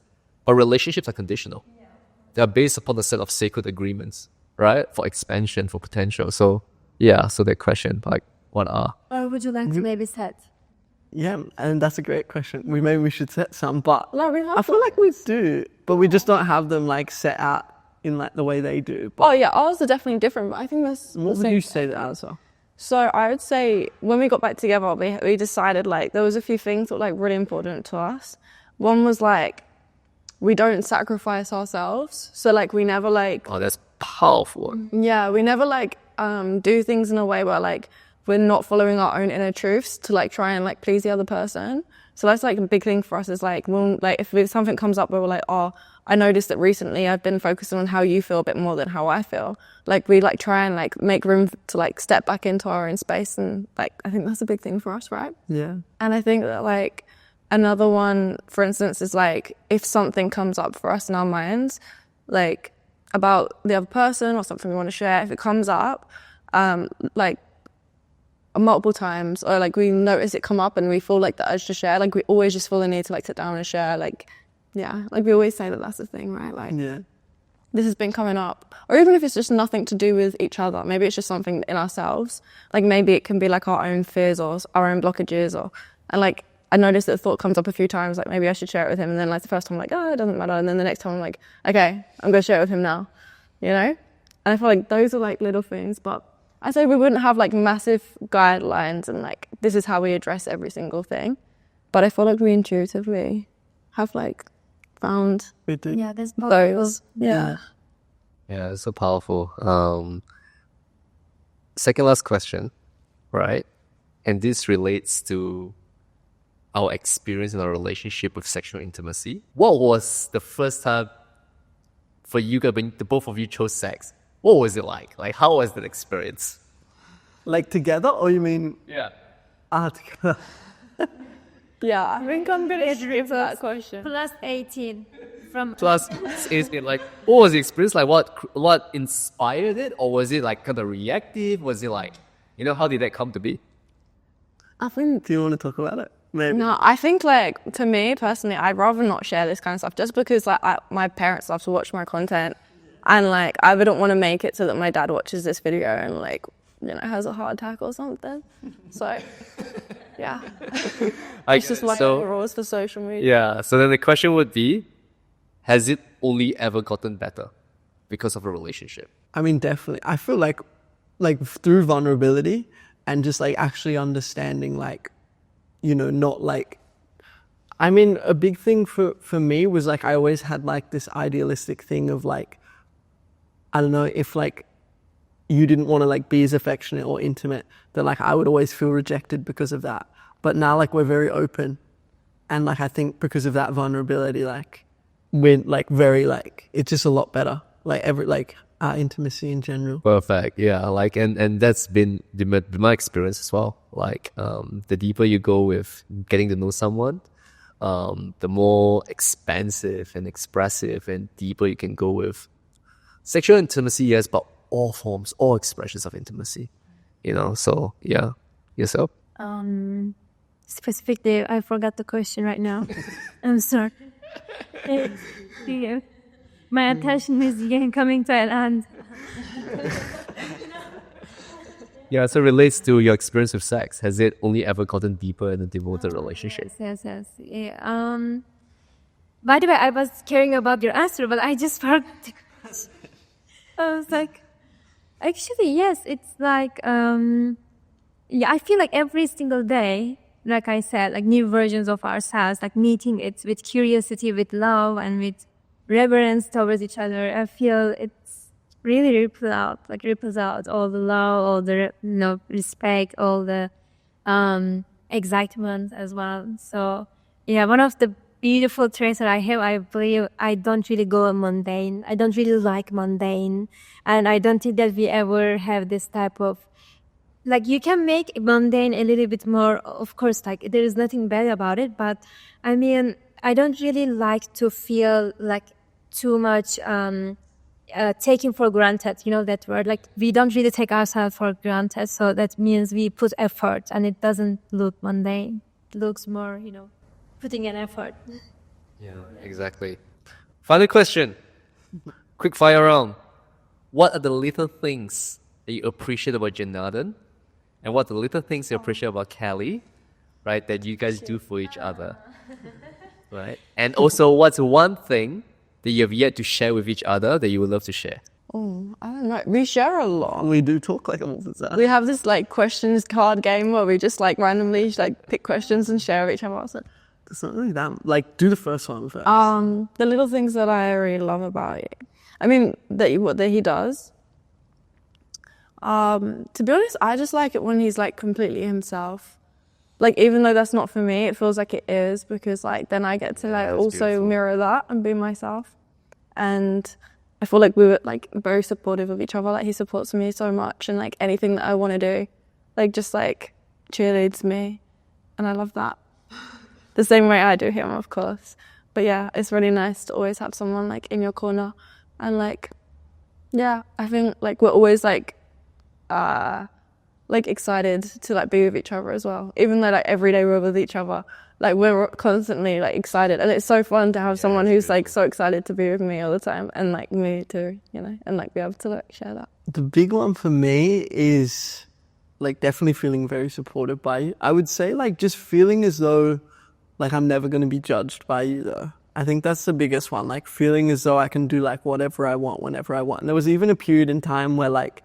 But relationships are conditional. Yeah. They are based upon a set of sacred agreements, right? For expansion, for potential. So yeah, so that question, like what are? Or would you like to maybe set? Yeah, and that's a great question. Maybe we should set some, but No, we have I feel like we do, but we just don't have them like set out in like the way they do. But Oh yeah, ours are definitely different, but I think that's what would you say to answer? So I would say when we got back together, we decided like there was a few things that were like really important to us. One was like we don't sacrifice ourselves. So like we never like Oh, that's powerful. yeah, we never like do things in a way where like we're not following our own inner truths to like try and like please the other person. So that's like a big thing for us is like when like if something comes up where we're like, oh, I noticed that recently I've been focusing on how you feel a bit more than how I feel. Like we like try and like make room to like step back into our own space, and like I think that's a big thing for us, right? Yeah. And I think that like another one, for instance, is like if something comes up for us in our minds, like about the other person or something we want to share, if it comes up, like multiple times, or like we notice it come up and we feel like the urge to share, like we always just feel the need to like sit down and share, like yeah, like we always say that that's the thing, right? Like Yeah. this has been coming up, or even if it's just nothing to do with each other, maybe it's just something in ourselves, like maybe it can be like our own fears or our own blockages, or and like I noticed that the thought comes up a few times, like maybe I should share it with him, and then like the first time I'm like, oh, it doesn't matter, and then the next time I'm like, okay, I'm gonna share it with him now, you know? And I feel like those are like little things, but I say we wouldn't have like massive guidelines and like this is how we address every single thing, but I feel like we intuitively have like found We do. Yeah, there's those. Yeah. Yeah, it's so powerful. Second last question, right? And this relates to our experience in our relationship with sexual intimacy. What was the first time for you guys when the both of you chose sex? What was it like? Like, how was that experience? Like together, or you mean Yeah. together? Yeah, I think I'm gonna agree with that question. Plus 18 from Plus, is it like, what was the experience like? What inspired it? Or was it like kind of reactive? Was it like, how did that come to be? I think Do you want to talk about it? Maybe. no, I think like to me personally, I'd rather not share this kind of stuff just because like my parents love to watch my content, and like I wouldn't want to make it so that my dad watches this video and like has a heart attack or something. So yeah, it's just like the rules for social media. Yeah. So then the question would be, has it only ever gotten better because of a relationship? I mean, definitely. I feel like through vulnerability and just like actually understanding, like, not like, I mean, a big thing for me was like, I always had like this idealistic thing of like, I don't know, if like you didn't want to like be as affectionate or intimate, that like I would always feel rejected because of that. But now like we're very open, and like I think because of that vulnerability, like we're like very like, it's just a lot better. Like our intimacy in general. Perfect. Yeah. Like, and that's been my experience as well. Like, the deeper you go with getting to know someone, the more expansive and expressive and deeper you can go with sexual intimacy. Yes, but all forms, all expressions of intimacy. So yeah. Yourself? specifically, I forgot the question right now. I'm sorry. My attention is again coming to an end. Yeah, so it relates to your experience with sex. Has it only ever gotten deeper in a devoted relationship? Yes. Yeah, by the way, I was caring about your answer, but I just forgot the question. I was like, actually, yes, it's like, yeah, I feel like every single day, like I said, like new versions of ourselves, like meeting it with curiosity, with love, and with reverence towards each other. I feel it's really ripples out all the love, all the respect, all the excitement as well. So yeah, one of the beautiful traits that I have, I believe I don't really go mundane. I don't really like mundane, and I don't think that we ever have this type of, like, you can make mundane a little bit more, of course, like there is nothing bad about it, but I mean, I don't really like to feel like too much taking for granted, that word, like we don't really take ourselves for granted, so that means we put effort and it doesn't look mundane. It looks more, putting an effort. Yeah, exactly. Final question. Quick fire round. What are the little things that you appreciate about Janardhan? And what are the little things you appreciate about Kelly, right, that you guys do for each other? Right? And also, what's one thing that you have yet to share with each other that you would love to share? Oh, I don't know. We share a lot. We do talk like all the time. We have this like questions card game where we just like randomly like pick questions and share with each other. So, It's not really that. Like, do the first one first. the little things that I really love about it. I mean, that he does. To be honest, I just like it when he's like completely himself. Like, even though that's not for me, it feels like it is, because like then I get to like also beautiful. mirror that and be myself. And I feel like we were like very supportive of each other. Like, he supports me so much, and like anything that I want to do, like just like cheerleads me, and I love that. The same way I do him, of course. But yeah, it's really nice to always have someone like in your corner, and like, yeah, I think like we're always like excited to like be with each other as well. Even though like every day we're with each other, like we're constantly like excited, and it's so fun to have someone who's like so excited to be with me all the time, and like me too, and like be able to like share that. The big one for me is like definitely feeling very supported by you. I would say like just feeling as though like I'm never going to be judged by you though. I think that's the biggest one, like feeling as though I can do like whatever I want whenever I want. And there was even a period in time where like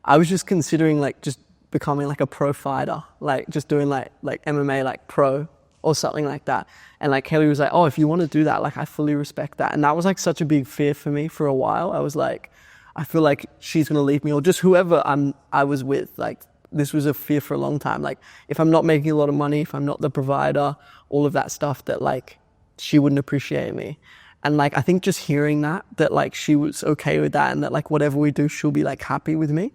I was just considering like just becoming like a pro fighter, like just doing like MMA like pro or something like that. And like Kelly was like, oh, if you want to do that, like I fully respect that. And that was like such a big fear for me for a while. I was like, I feel like she's going to leave me, or just whoever I was with. Like, this was a fear for a long time. Like, if I'm not making a lot of money, if I'm not the provider, all of that stuff, that like she wouldn't appreciate me. And like, I think just hearing that like she was okay with that, and that like whatever we do, she'll be like happy with me,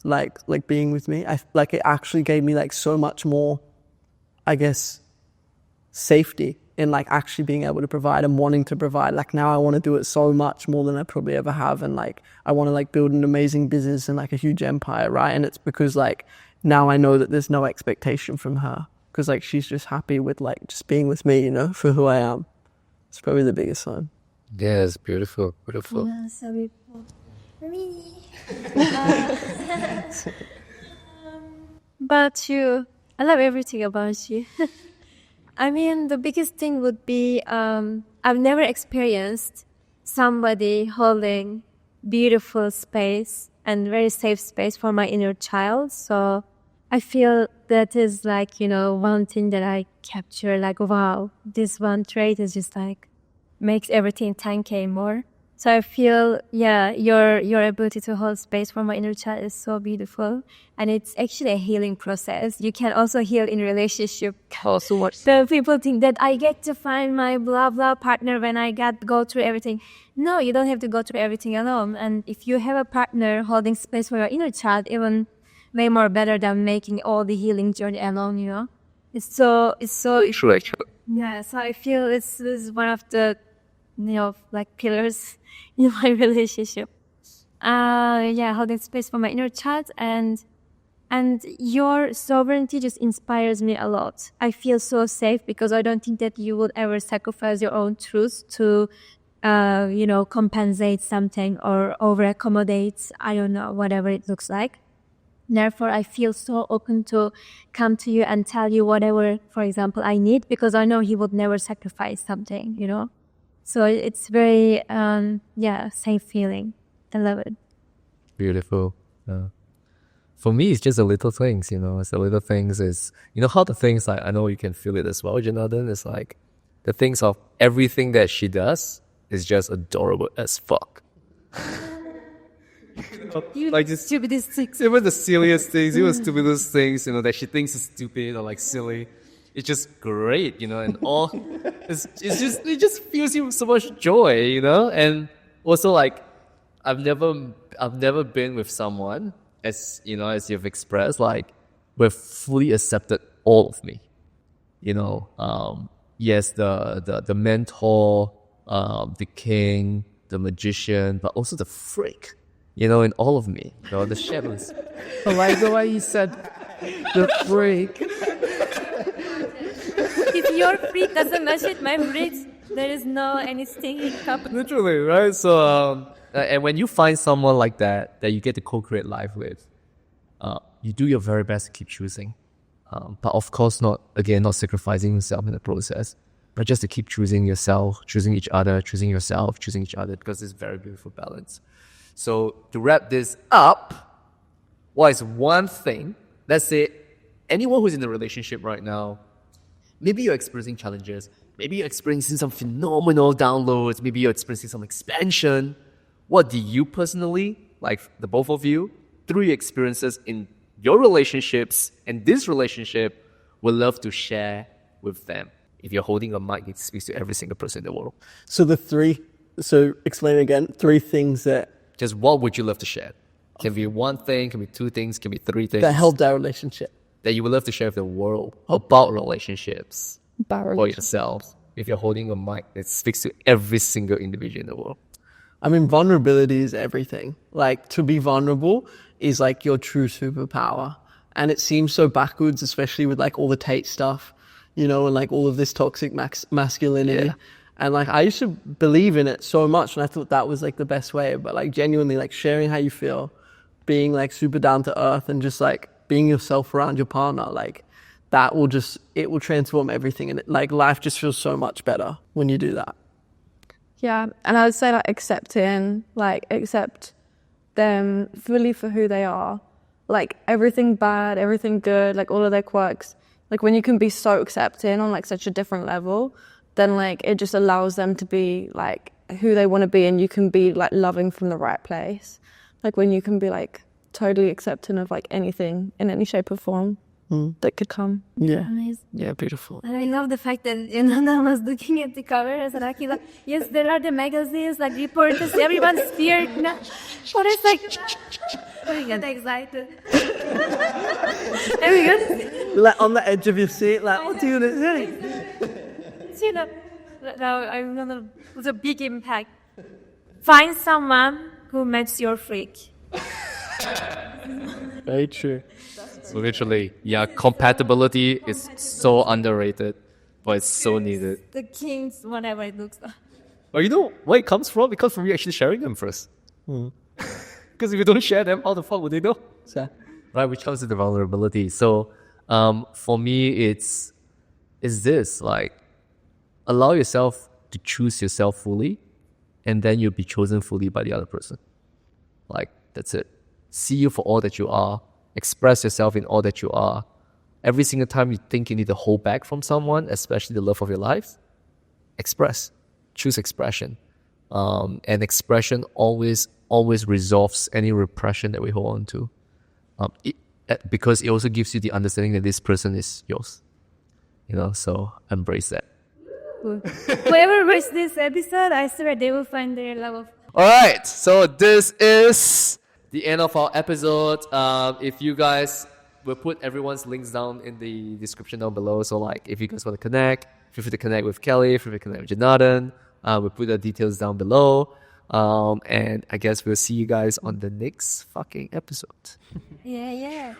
like being with me. Like it actually gave me like so much more, I guess, safety in like actually being able to provide and wanting to provide. Like now I want to do it so much more than I probably ever have. And like, I want to like build an amazing business and like a huge empire, right? And it's because like, now I know that there's no expectation from her, because like she's just happy with like just being with me, you know, for who I am. It's probably the biggest sign. Yeah, it's beautiful. Beautiful. Yeah, so beautiful. For me. But you, I love everything about you. I mean, the biggest thing would be I've never experienced somebody holding beautiful space and very safe space for my inner child. So I feel that is like, you know, one thing that I capture, like, wow, this one trait is just like makes everything 10K more. So I feel, yeah, your ability to hold space for my inner child is so beautiful. And it's actually a healing process. You can also heal in relationship. So much. So people think that I get to find my blah blah partner when I go through everything. No, you don't have to go through everything alone. And if you have a partner holding space for your inner child, even way more better than making all the healing journey alone, you know? It's so True, actually. yeah, so I feel this is one of the, you know, like pillars in my relationship. Yeah, holding space for my inner child, and your sovereignty just inspires me a lot. I feel so safe because I don't think that you would ever sacrifice your own truth to, you know, compensate something or over accommodate, I don't know, whatever it looks like. Therefore, I feel so open to come to you and tell you whatever, for example, I need, because I know he would never sacrifice something, you know. So it's very, safe feeling. I love it. Beautiful. For me, it's just the little things, you know. It's the little things is, you know, how the things, like, I know you can feel it as well, Janardhan. It's like the things of everything that she does is just adorable as fuck. You like just stupidest things. even the silliest things, even the stupidest things, you know, that she thinks is stupid or like silly. It's just great, you know, and all it just fills you with so much joy, you know. And also, like, I've never been with someone, as you know, as you've expressed, like, we've fully accepted all of me, you know. Yes, the mentor, the king, the magician, but also the freak, you know, in all of me, you know, the shadows. I like the way you said the freak. If your freak doesn't match with my freaks, there is no anything happening. Literally, right? So, and when you find someone like that you get to co-create life with, you do your very best to keep choosing. But of course not sacrificing yourself in the process, but just to keep choosing yourself, choosing each other, choosing yourself, choosing each other, because it's very beautiful balance. So to wrap this up, what is one thing, let's say anyone who's in a relationship right now, maybe you're experiencing challenges, maybe you're experiencing some phenomenal downloads, maybe you're experiencing some expansion. What do you personally, like the both of you, through your experiences in your relationships and this relationship, would love to share with them? If you're holding a mic, it speaks to every single person in the world. So explain again, 3 things that... Just what would you love to share? Can be one thing, can be 2 things, can be 3 things. that helped our relationship. That you would love to share with the world about relationships for yourself. If you're holding a mic, it speaks to every single individual in the world. I mean, vulnerability is everything. Like, to be vulnerable is like your true superpower. And it seems so backwards, especially with like all the Tate stuff, you know, and like all of this toxic masculinity. Yeah. And like, I used to believe in it so much, and I thought that was like the best way. But like, genuinely, like sharing how you feel, being like super down to earth, and just like being yourself around your partner, like that will it will transform everything. And like, life just feels so much better when you do that. Yeah, and I would say like accept them fully for who they are. Like everything bad, everything good, like all of their quirks. Like when you can be so accepting on like such a different level, then like it just allows them to be like who they want to be, and you can be like loving from the right place. Like when you can be like totally accepting of like anything in any shape or form that could come. Yeah. Amazing. Yeah, beautiful. And I love the fact that Janardhan was looking at the cover and said, like, yes, there are the magazines, like reporters, everyone's feared. No. But it's like, we get excited. And we get, Like on the edge of your seat, like, what are you gonna say? you know, now I'm gonna put a big impact. Find someone who matches your freak. Very true. So literally, yeah, compatibility is so underrated, but it's so needed. The kings, whatever it looks like. But you know where it comes from? It comes from you actually sharing them first. Because if you don't share them, how the fuck would they know? So, Right, which comes to the vulnerability. So for me, it's this, like, allow yourself to choose yourself fully, and then you'll be chosen fully by the other person. Like, that's it. See you for all that you are. Express yourself in all that you are. Every single time you think you need to hold back from someone, especially the love of your life, express. Choose expression. And expression always resolves any repression that we hold on to. Because it also gives you the understanding that this person is yours. You know, so embrace that. Whoever watched this episode, I swear they will find their love of. Alright, so this is the end of our episode. If you guys, we'll put everyone's links down in the description down below. So like, if you guys want to connect, feel free to connect with Kelly, feel free to connect with Janardhan. We'll put the details down below. And I guess we'll see you guys on the next fucking episode. Yeah.